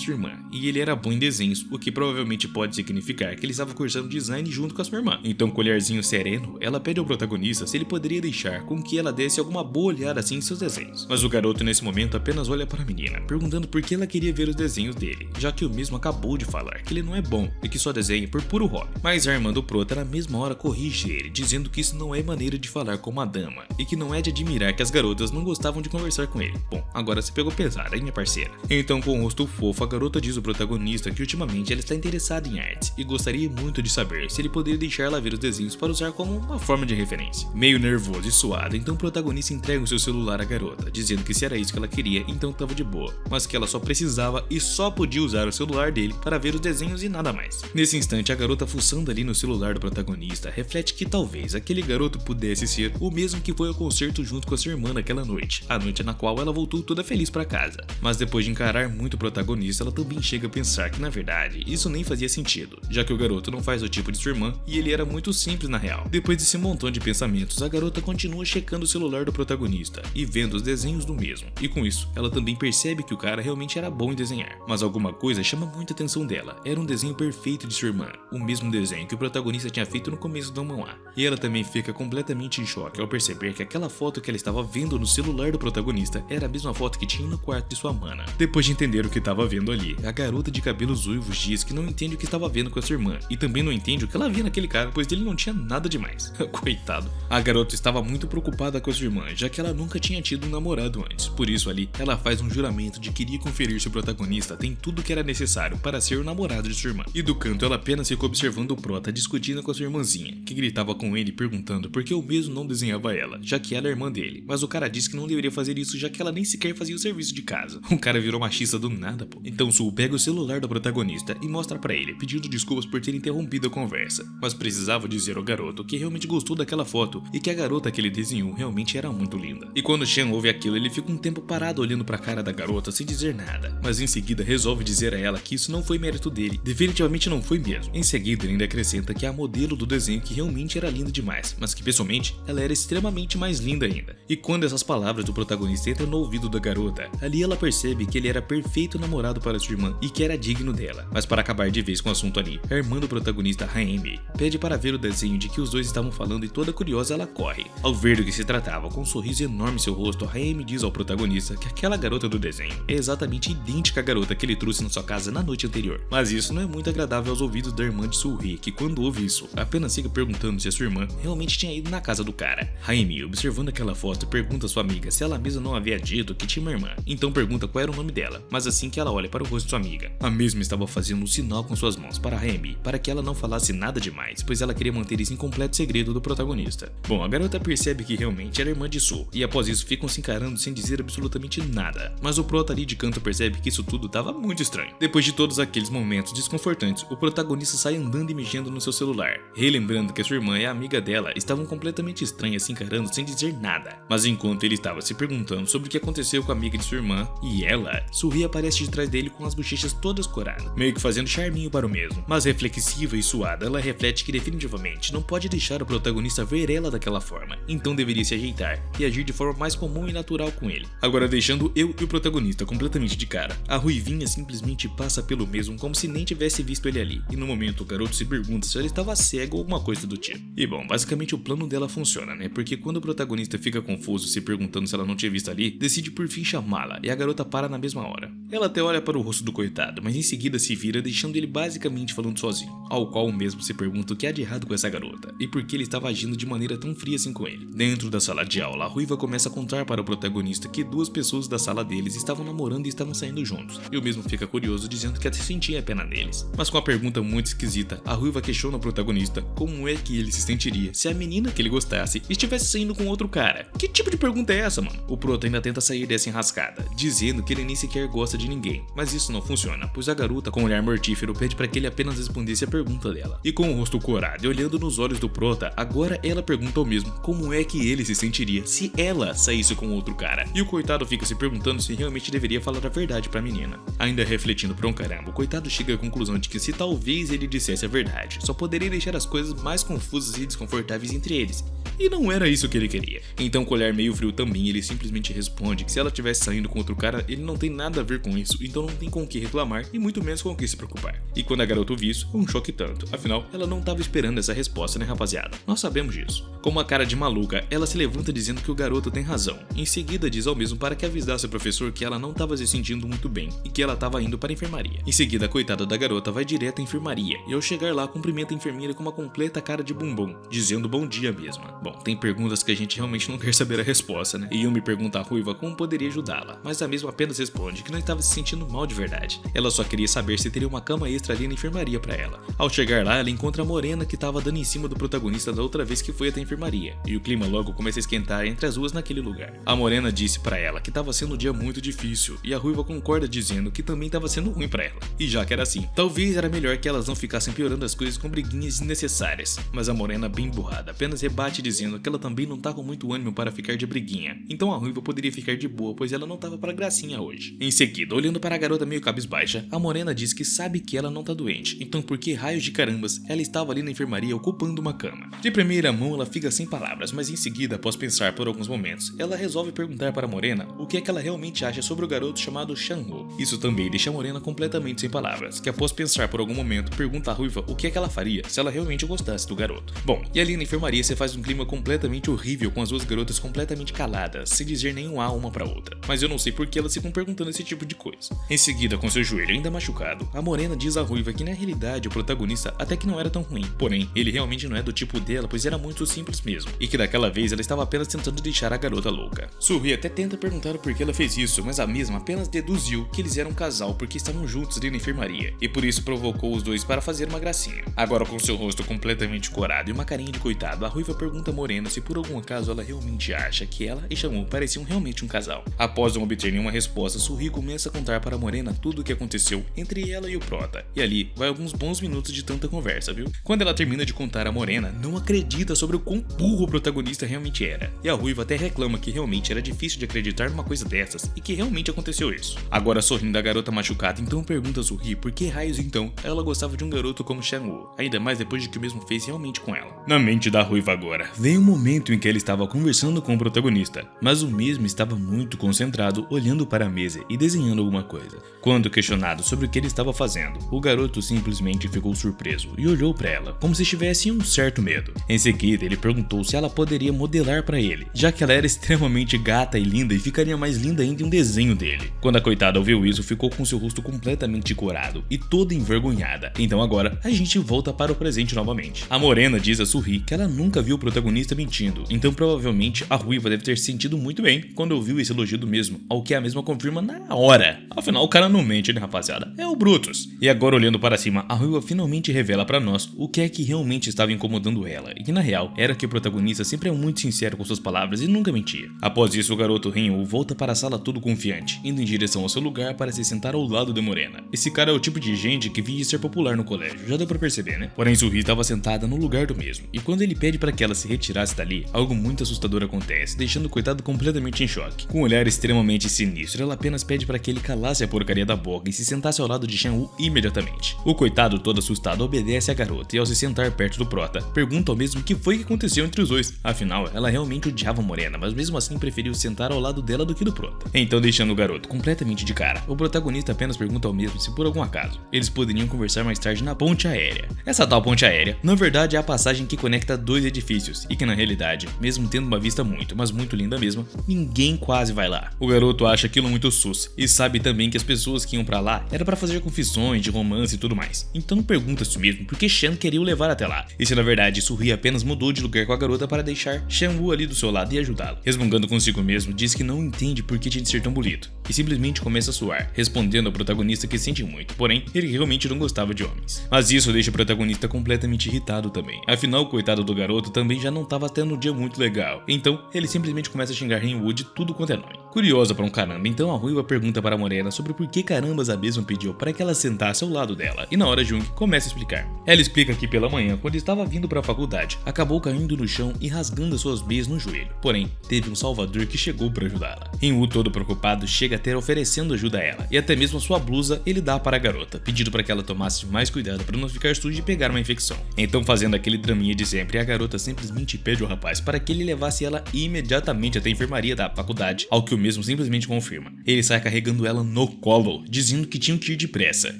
sua irmã e ele era bom em desenhos, o que provavelmente pode significar que ele estava cursando design junto com a sua irmã. Então com o olharzinho sereno, ela pede ao protagonista se ele poderia deixar com que ela desse alguma boa olhada assim em seus desenhos. Mas o garoto nesse momento apenas olha para a menina, perguntando por que ela queria ver os desenhos dele, já que o mesmo acabou de falar que ele não é bom e que só desenha por puro hobby. Mas a irmã do prota na mesma hora corrige ele, dizendo que isso não é maneira de falar com uma dama e que não é de admirar que as garotas não gostavam de conversar com ele. Bom, agora você pegou pesado, hein, minha parceira? Então com o rosto fofo, a garota diz ao protagonista que ultimamente ela está interessada em artes e gostaria muito de saber se ele poderia deixar ela ver os desenhos para usar como uma forma de referência. Meio nervoso e suado, então o protagonista entrega o seu celular à garota, dizendo que se era isso que ela queria, então tava de boa, mas que ela só precisava e só podia usar o celular dele para ver os desenhos e nada mais. Nesse instante, a garota fuçando ali no celular do protagonista reflete que talvez aquele garoto pudesse ser o mesmo que foi ao concerto junto com a sua irmã naquela noite, a noite na qual ela voltou toda feliz para casa. Mas depois de encarar muito o protagonista, ela também chega a pensar que na verdade isso nem fazia sentido, já que o garoto não faz o tipo de sua irmã e ele era muito simples na real. Depois desse montão de pensamentos, a garota continua checando o celular do protagonista e vendo os desenhos do mesmo, e com isso ela também percebe que o cara realmente era bom em desenhar. Mas alguma coisa chama muita atenção dela, era um desenho perfeito de sua irmã, o mesmo desenho que o protagonista tinha feito no começo do manhwa. E ela também fica completamente em choque ao perceber que aquela foto que ela estava vendo no celular do protagonista era a mesma foto que tinha no quarto de sua mana. Depois de entender o que estava vendo ali, a garota de cabelos ruivos diz que não entende o que estava vendo com a sua irmã e também não entende o que ela via naquele cara, pois ele não tinha nada demais. Coitado. A garota estava muito preocupada com a sua irmã, já que ela nunca tinha tido um namorado antes. Por isso ali, ela faz um juramento de que iria conferir se o protagonista tem tudo que era necessário para ser o namorado de sua irmã. E do canto ela apenas ficou observando o prota discutindo com a sua irmãzinha, que gritava com ele perguntando por que o mesmo não desenhava ela, já que ela é irmã dele. Mas o cara disse que não deveria fazer isso, já que ela nem sequer fazia o serviço de casa. O cara virou machista do nada, pô. Então Su pega o celular do protagonista e mostra pra ele, pedindo desculpas por ter interrompido a conversa, mas precisava dizer ao garoto que realmente gostou daquela foto e que a garota que ele desenhou realmente era muito linda. E quando Shan ouve aquilo, ele fica um tempo parado olhando pra cara da garota sem dizer nada, mas em seguida resolve dizer a ela que isso não foi mérito dele, definitivamente não foi mesmo. Em seguida ele ainda acrescenta que a modelo do desenho que realmente era linda demais, mas que pessoalmente ela era extremamente mais linda ainda. E quando essas palavras do protagonista entram no ouvido da garota, ali ela percebe que ele era perfeito namorado para sua irmã e que era digno dela. Mas para acabar de vez com o assunto ali, a irmã do protagonista, Jaime, pede para ver o desenho de que os dois estavam falando e toda curiosa ela corre. Ao ver do que se tratava, com um sorriso enorme em seu rosto, Jaime diz ao protagonista que aquela garota do desenho é exatamente idêntica à garota que ele trouxe na sua casa na noite anterior. Mas isso não é muito agradável aos ouvidos da irmã de Sulri, que quando ouve isso, apenas fica perguntando se a sua irmã realmente tinha ido na casa do cara. Jaime, observando aquela foto, pergunta a sua amiga se ela mesma não havia dito que tinha uma irmã, então pergunta qual era o nome dela, mas assim que ela olha para o rosto de sua amiga, a mesma estava fazendo um sinal com suas mãos para Jaime, para que ela não falasse nada demais, pois ela queria manter esse incompleto segredo do protagonista. Bom, a garota percebe que realmente era irmã de Su, e após isso ficam se encarando sem dizer absolutamente nada, mas o prota ali de canto percebe que isso tudo estava muito estranho. Depois de todos aqueles momentos desconfortantes, o protagonista sai andando e mexendo no seu celular, relembrando que a sua irmã e a amiga dela estavam completamente estranhas se encarando sem dizer nada. Mas enquanto ele estava se perguntando sobre o que aconteceu com a amiga de sua irmã e ela, Sulri aparece de trás dele com as bochechas todas coradas, meio que fazendo charminho para o mesmo. Mas reflexiva e suada, ela reflete que definitivamente não pode deixar o protagonista ver ela daquela forma, então deveria se ajeitar e agir de forma mais comum e natural com ele. Agora deixando eu e o protagonista completamente de cara, a ruivinha simplesmente passa pelo mesmo como se nem tivesse visto ele ali, e no momento o garoto se pergunta se ele estava cego ou alguma coisa do tipo. E bom, basicamente o plano dela funciona, né? Porque quando o protagonista fica confuso se perguntando se ela não tinha visto ali, decide por fim chamá-la e a garota para na mesma hora. Ela até olha para o rosto do coitado, mas em seguida se vira deixando ele basicamente falando sozinho, ao qual o mesmo se pergunta o que há de errado com essa garota e por que ele estava agindo de maneira tão fria assim com ele. Dentro da sala de aula, a ruiva começa a contar para o protagonista que duas pessoas da sala deles estavam namorando e estavam saindo juntos. E o mesmo fica curioso dizendo que até sentia pena neles. Mas com a pergunta muito esquisita, a ruiva questiona o protagonista como é que ele se sentiria se a menina que ele gostasse estivesse saindo com outro cara. Que tipo de pergunta é essa, mano? O prota ainda tenta sair dessa enrascada, dizendo que ele nem sequer gosta de ninguém. Mas isso não funciona, pois a garota, com um olhar mortífero, pede para que ele apenas respondesse a pergunta dela. E com o rosto corado e olhando nos olhos do prota, agora ela pergunta ao mesmo como é que ele se sentiria se ela saísse com outro cara. E o coitado fica se perguntando se realmente deveria falar a verdade pra menina. Ainda refletindo por um caramba, o coitado chega à conclusão de que se talvez ele dissesse a verdade, só poderia deixar as coisas mais confusas e desconfortáveis entre eles. E não era isso que ele queria. Então, com o olhar meio frio também, ele simplesmente responde que se ela estivesse saindo com outro cara, ele não tem nada a ver com isso, então não tem com o que reclamar e muito menos com o que se preocupar. E quando a garota ouve isso, é um choque tanto. Afinal, ela não estava esperando essa resposta, né, rapaziada? Nós sabemos disso. Com uma cara de maluca, ela se levanta dizendo que o garoto tem razão. Em seguida, diz ao mesmo para que avisasse o professor que ela não estava se sentindo muito bem e que ela estava indo para a enfermaria. Em seguida, a coitada da garota vai direto à enfermaria e ao chegar lá, cumprimenta a enfermeira com uma completa cara de bumbum, dizendo bom dia mesma. Bom, tem perguntas que a gente realmente não quer saber a resposta, né? E Yumi pergunta à ruiva como poderia ajudá-la, mas a mesma apenas responde que não estava se sentindo mal de verdade. Ela só queria saber se teria uma cama extra ali na enfermaria para ela. Ao chegar lá, ela encontra a morena que estava dando em cima do protagonista da outra vez que foi até a enfermaria, e o clima logo começa a esquentar entre as duas naquele lugar. A morena disse para ela que estava sendo um dia muito difícil, e a ruiva concorda dizendo que também estava sendo ruim para ela. E já que era assim, talvez era melhor que elas não ficassem piorando as coisas com briguinhas desnecessárias. Mas a morena, bem burrada, apenas rebate dizendo que ela também não tá com muito ânimo para ficar de briguinha. Então a ruiva poderia ficar de boa, pois ela não tava para gracinha hoje. Em seguida, olhando para a garota meio cabisbaixa, a morena diz que sabe que ela não tá doente, então por que raios de carambas ela estava ali na enfermaria ocupando uma cama? De primeira mão ela fica sem palavras, mas em seguida, após pensar por alguns momentos, ela resolve perguntar para a morena o que é que ela realmente acha sobre o garoto chamado Shanho. Isso também deixa a morena completamente sem palavras, que após pensar por algum momento, pergunta à ruiva o que é que ela faria se ela realmente gostasse do garoto. Bom, e ali na enfermaria você faz um clima completamente horrível com as duas garotas completamente caladas, sem dizer nenhum A uma pra outra. Mas eu não sei por que elas ficam perguntando esse tipo de coisa. Em seguida, com seu joelho ainda machucado, a morena diz à ruiva que na realidade o protagonista até que não era tão ruim. Porém, ele realmente não é do tipo dela, pois era muito simples mesmo. E que daquela vez ela estava apenas tentando deixar a garota louca. Surri até tenta perguntar o porquê ela fez isso, mas a mesma apenas deduziu que eles eram um casal porque estavam juntos ali na enfermaria. E por isso provocou os dois para fazer uma gracinha. Agora com seu rosto completamente corado e uma carinha de coitado, a ruiva pergunta a morena se por algum acaso ela realmente acha que ela e Shanhu pareciam realmente um casal. Após não obter nenhuma resposta, Surri começa a contar para a morena tudo o que aconteceu entre ela e o prota. E ali vai alguns bons minutos de tanta conversa, viu? Quando ela termina de contar, a morena não acredita sobre o quão burro o protagonista realmente era. E a ruiva até reclama que realmente era difícil de acreditar numa coisa dessas e que realmente aconteceu isso. Agora sorrindo a garota machucada, então pergunta a Surri por que raios então ela gostava de um garoto como Shanhu, ainda mais depois de que o mesmo fez realmente com ela. Na mente da ruiva agora, vem um momento em que ela estava conversando com o protagonista, mas o mesmo estava muito concentrado olhando para a mesa e desenhando alguma coisa. Quando questionado sobre o que ele estava fazendo, o garoto simplesmente ficou surpreso e olhou para ela, como se tivesse um certo medo. Em seguida, ele perguntou se ela poderia modelar para ele, já que ela era extremamente gata e linda e ficaria mais linda ainda em um desenho dele. Quando a coitada ouviu isso, ficou com seu rosto completamente corado e toda envergonhada. Então agora, a gente volta para o presente novamente. A morena diz a Surri que ela nunca viu o protagonista mentindo, então provavelmente a ruiva deve ter se sentido muito bem quando ouviu esse elogio do mesmo, ao que a mesma confirma na hora. Afinal, o cara não mente, né, rapaziada? É o Brutus. E agora, olhando para cima, a ruiva finalmente revela para nós o que é que realmente estava incomodando ela, e que na real era que o protagonista sempre é muito sincero com suas palavras e nunca mentia. Após isso, o garoto Rinho volta para a sala todo confiante, indo em direção ao seu lugar para se sentar ao lado de Morena. Esse cara é o tipo de gente que finge ser popular no colégio, já deu pra perceber, né? Porém, Surri estava sentada no lugar do mesmo, e quando ele pede para que ela se retirasse dali, algo muito assustador acontece, deixando o coitado completamente em choque. Com um olhar extremamente sinistro, ela apenas pede para que ele calasse a porcaria da boca e se sentasse ao lado de Shanhu imediatamente. O coitado, todo assustado, obedece à garota e ao se sentar perto do prota, pergunta ao mesmo o que foi que aconteceu entre os dois. Afinal, ela realmente odiava Morena, mas mesmo assim preferiu sentar ao lado dela do que do prota. Então, deixando o garoto completamente de cara, o protagonista apenas pergunta ao mesmo se por algum acaso eles poderiam conversar mais tarde na ponte aérea. Essa tal ponte aérea, na verdade, é a passagem que conecta dois edifícios e que na realidade, mesmo tendo uma vista muito, mas muito linda mesmo, ninguém quase vai lá. O garoto acha aquilo muito sus e sabe também que as pessoas que iam pra lá era pra fazer confissões de romance e tudo mais. Então pergunta-se mesmo por que Shan queria o levar até lá, e se na verdade Su-hee apenas mudou de lugar com a garota para deixar Shan-woo ali do seu lado e ajudá-lo. Resmungando consigo mesmo, diz que não entende por que tinha de ser tão bonito, e simplesmente começa a suar, respondendo ao protagonista que sente muito, porém ele realmente não gostava de homens. Mas isso deixa o protagonista completamente irritado também, afinal o coitado do garoto também já não estava tendo um dia muito legal, então ele simplesmente começa a xingar Hyun-woo de tudo quanto é nome. Curiosa pra um caramba, então a ruiva pergunta para a morena sobre por que carambas a mesma pediu para que ela sentasse ao lado dela, e na hora Jung começa a explicar. Ela explica que pela manhã, quando estava vindo para a faculdade, acabou caindo no chão e rasgando as suas meias no joelho, porém teve um salvador que chegou para ajudá-la. Hyun-woo, todo preocupado, chega até oferecendo ajuda a ela, e até mesmo a sua blusa ele dá para a garota, pedindo para que ela tomasse mais cuidado para não ficar suja e pegar uma infecção. Então, fazendo aquele draminha de sempre, a garota simplesmente pede ao rapaz para que ele levasse ela imediatamente até a enfermaria da faculdade, ao que o mesmo simplesmente confirma. Ele sai carregando ela no colo, dizendo que tinham que ir depressa,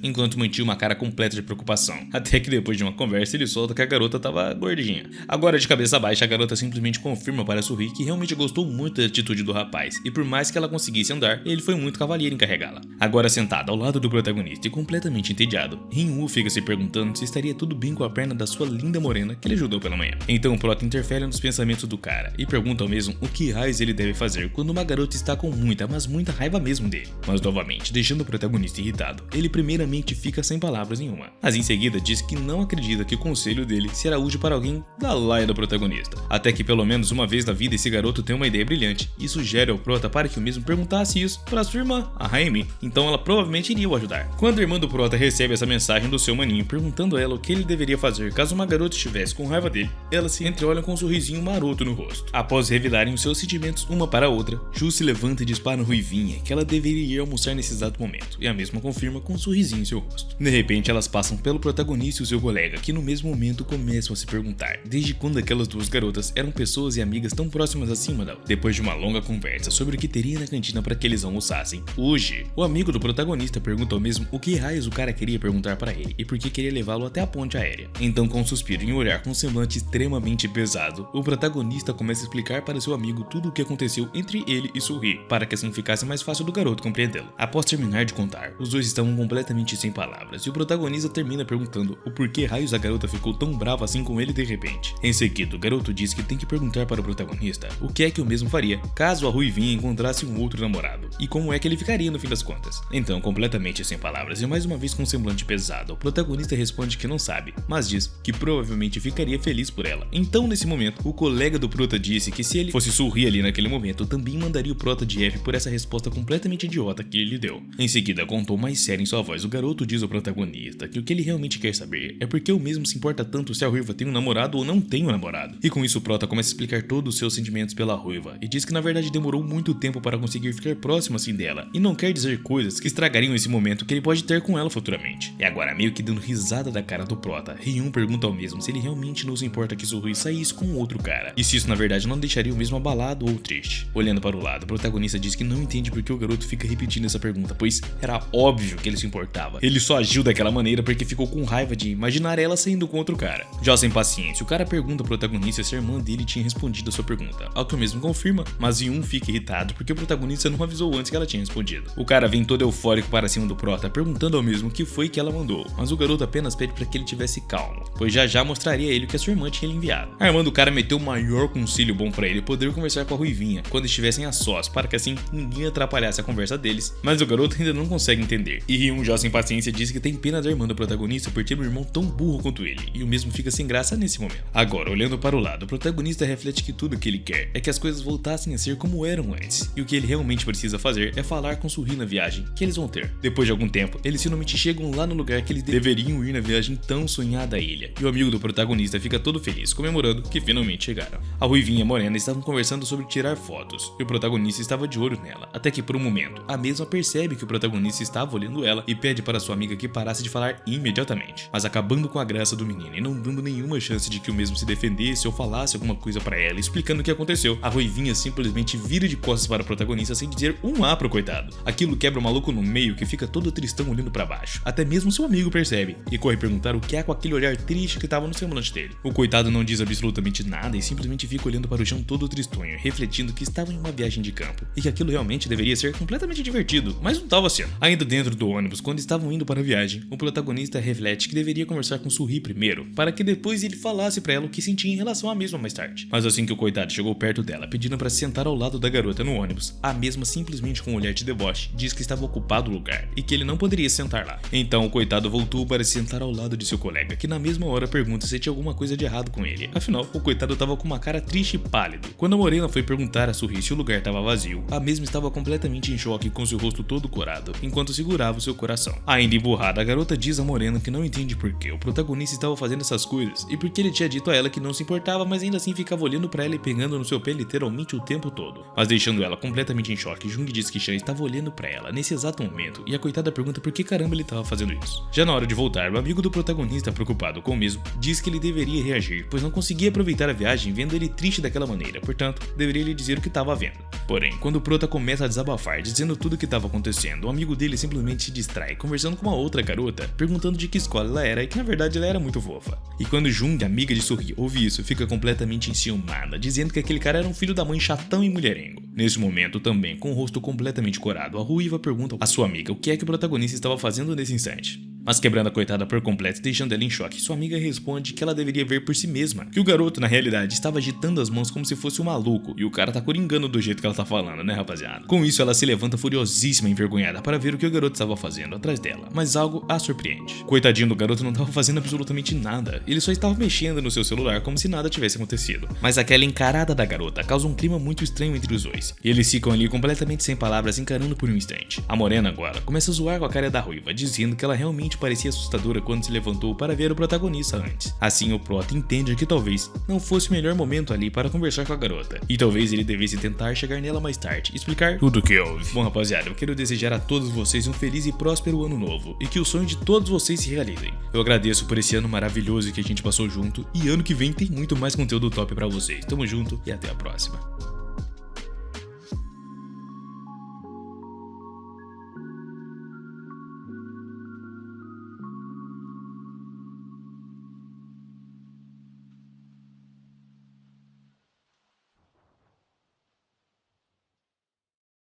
enquanto mantinha uma cara completa de preocupação, até que depois de uma conversa ele solta que a garota tava gordinha. Agora, de cabeça baixa, a garota simplesmente confirma para Su-hee que realmente gostou muito da atitude do rapaz, e por mais que ela conseguisse andar, ele foi muito cavalheiro em carregá-la. Agora, sentado ao lado do protagonista e completamente entediado, Hyun-woo fica se perguntando se estaria tudo bem com a perna da sua linda morena que ele ajudou pela manhã. Então o prota interfere nos pensamentos do cara e pergunta ao mesmo o que raios ele deve fazer quando uma garota está com muita, mas muita raiva mesmo dele. Mas novamente, deixando o protagonista irritado, ele primeiramente fica sem palavras nenhuma, mas em seguida diz que não acredita que o conselho dele será útil para alguém da laia do protagonista. Até que pelo menos uma vez na vida esse garoto tem uma ideia brilhante e sugere ao prota para que o mesmo perguntasse isso para sua irmã, a Haemi, então ela provavelmente iria o ajudar. Quando a irmã do prota recebe essa mensagem do seu maninho perguntando a ela o que ele deveria fazer caso uma garota estivesse com raiva dele, elas se entreolham com um sorrisinho maroto no rosto. Após revelarem os seus sentimentos uma para a outra, Ju se levanta e diz para Ruivinha que ela deveria ir almoçar nesse exato momento, e a mesma confirma com um sorrisinho em seu rosto. De repente elas passam pelo protagonista e o seu colega, que no mesmo momento começam a se perguntar desde quando aquelas duas garotas eram pessoas e amigas tão próximas assim uma da outra. Depois de uma longa conversa sobre o que teria na cantina para que eles almoçassem hoje, o amigo do protagonista pergunta ao mesmo o que raios o cara queria perguntar para ele e por que queria levá-lo até a ponte aérea. Então, com um suspiro e um olhar com um semblante extremamente pesado, o protagonista começa a explicar para seu amigo tudo o que aconteceu entre ele e Su-hee, para que assim ficasse mais fácil do garoto compreendê-lo. Após terminar de contar, os dois estavam completamente sem palavras e o protagonista termina perguntando o porquê raios a garota ficou tão brava assim com ele de repente. Em seguida, o garoto diz que tem que perguntar para o protagonista o que é que o mesmo faria caso a Ruivinha encontrasse um outro namorado e como é que ele ficaria no fim das contas. Então, completamente sem palavras e mais uma vez com um semblante pesado, o protagonista responde que não sabe, mas diz que provavelmente ficaria feliz por ela. Então, nesse momento, o colega do prota disse que se ele fosse Su-hee ali naquele momento, também mandaria o prota de F por essa resposta completamente idiota que ele deu. Em seguida, contou mais sério em sua voz, o garoto diz ao protagonista que o que ele realmente quer saber é porque o mesmo se importa tanto se a ruiva tem um namorado ou não tem um namorado. E com isso o prota começa a explicar todos os seus sentimentos pela ruiva e diz que na verdade demorou muito tempo para conseguir ficar próximo assim dela e não quer dizer coisas que estragariam esse momento que ele pode ter com ela futuramente. E agora, meio que dando risada da cara do prota, Hyun pergunta ao mesmo se ele realmente não se importa que Su-hee saísse com outro cara e se isso na verdade não deixaria o mesmo abalado ou triste. Olhando para o lado, o protagonista diz que não entende porque o garoto fica repetindo essa pergunta, pois era óbvio que ele se importava. Ele só agiu daquela maneira porque ficou com raiva de imaginar ela saindo com outro cara. Já sem paciência, o cara pergunta ao protagonista se a irmã dele tinha respondido a sua pergunta, ao que o mesmo confirma, mas Hyun fica irritado porque o protagonista não avisou antes que ela tinha respondido. O cara vem todo eufórico para cima do prota, perguntando ao mesmo o que foi que ela mandou, mas o garoto apenas pede para que ele tivesse calmo, pois já mostraria a ele o que a sua irmã tinha lhe enviado. A irmã do cara meteu o maior conselho bom para ele poder conversar com a Ruivinha quando estivessem a sós, para que assim ninguém atrapalhasse a conversa deles, mas o garoto ainda não consegue entender. E Hyun, já sem paciência, diz que tem pena da irmã do protagonista por ter um irmão tão burro quanto ele, e o mesmo fica sem graça nesse momento. Agora, olhando para o lado, o protagonista reflete que tudo que ele quer é que as coisas voltassem a ser como eram antes, e o que ele realmente precisa fazer é falar com Su-hee na viagem que eles vão ter. Depois de algum tempo, eles finalmente chegam lá no lugar que eles deveriam ir na viagem tão sonhada à ilha, e o amigo do protagonista fica todo feliz, comemorando que finalmente chegaram. A Ruivinha e a Morena estavam conversando sobre tirar fotos, e o protagonista protagonista estava de olho nela, até que por um momento, a mesma percebe que o protagonista estava olhando ela e pede para sua amiga que parasse de falar imediatamente, mas acabando com a graça do menino e não dando nenhuma chance de que o mesmo se defendesse ou falasse alguma coisa para ela, explicando o que aconteceu. A ruivinha simplesmente vira de costas para o protagonista sem dizer um A pro coitado. Aquilo quebra o maluco no meio, que fica todo tristão olhando para baixo. Até mesmo seu amigo percebe e corre perguntar o que é com aquele olhar triste que estava no semblante dele. O coitado não diz absolutamente nada e simplesmente fica olhando para o chão todo tristonho, refletindo que estava em uma viagem de campo e que aquilo realmente deveria ser completamente divertido, mas não estava sendo. Ainda dentro do ônibus, quando estavam indo para a viagem, o protagonista reflete que deveria conversar com Suri primeiro, para que depois ele falasse para ela o que sentia em relação à mesma mais tarde. Mas assim que o coitado chegou perto dela, pedindo para se sentar ao lado da garota no ônibus, a mesma simplesmente com um olhar de deboche diz que estava ocupado o lugar e que ele não poderia se sentar lá. Então o coitado voltou para se sentar ao lado de seu colega, que na mesma hora pergunta se tinha alguma coisa de errado com ele. Afinal, o coitado estava com uma cara triste e pálido. Quando a morena foi perguntar a Suri se o lugar estava vazio, a mesma estava completamente em choque com seu rosto todo corado, enquanto segurava o seu coração. Ainda emburrada, a garota diz a morena que não entende por que o protagonista estava fazendo essas coisas e porque ele tinha dito a ela que não se importava, mas ainda assim ficava olhando para ela e pegando no seu pé literalmente o tempo todo. Mas deixando ela completamente em choque, Jung diz que Chan estava olhando para ela nesse exato momento e a coitada pergunta por que caramba ele estava fazendo isso. Já na hora de voltar, o amigo do protagonista, preocupado com o mesmo, diz que ele deveria reagir, pois não conseguia aproveitar a viagem vendo ele triste daquela maneira, portanto, deveria lhe dizer o que estava vendo. Porém, quando o prota começa a desabafar, dizendo tudo o que estava acontecendo, o amigo dele simplesmente se distrai, conversando com uma outra garota, perguntando de que escola ela era e que na verdade ela era muito fofa. E quando Jung, amiga de Suri, ouve isso, fica completamente enciumada, dizendo que aquele cara era um filho da mãe chatão e mulherengo. Nesse momento, também, com o rosto completamente corado, a ruiva pergunta à sua amiga o que é que o protagonista estava fazendo nesse instante. Mas quebrando a coitada por completo e deixando ela em choque, sua amiga responde que ela deveria ver por si mesma, que o garoto, na realidade, estava agitando as mãos como se fosse um maluco, e o cara tá coringando do jeito que ela tá falando, né, rapaziada? Com isso, ela se levanta furiosíssima e envergonhada para ver o que o garoto estava fazendo atrás dela, mas algo a surpreende. Coitadinho do garoto não estava fazendo absolutamente nada, ele só estava mexendo no seu celular como se nada tivesse acontecido. Mas aquela encarada da garota causa um clima muito estranho entre os dois, e eles ficam ali completamente sem palavras, encarando por um instante. A morena agora começa a zoar com a cara da ruiva, dizendo que ela realmente parecia assustadora quando se levantou para ver o protagonista antes. Assim, o prota entende que talvez não fosse o melhor momento ali para conversar com a garota, e talvez ele devesse tentar chegar nela mais tarde e explicar tudo o que houve. Bom, rapaziada, eu quero desejar a todos vocês um feliz e próspero ano novo, e que o sonho de todos vocês se realizem. Eu agradeço por esse ano maravilhoso que a gente passou junto, e ano que vem tem muito mais conteúdo top pra vocês. Tamo junto e até a próxima.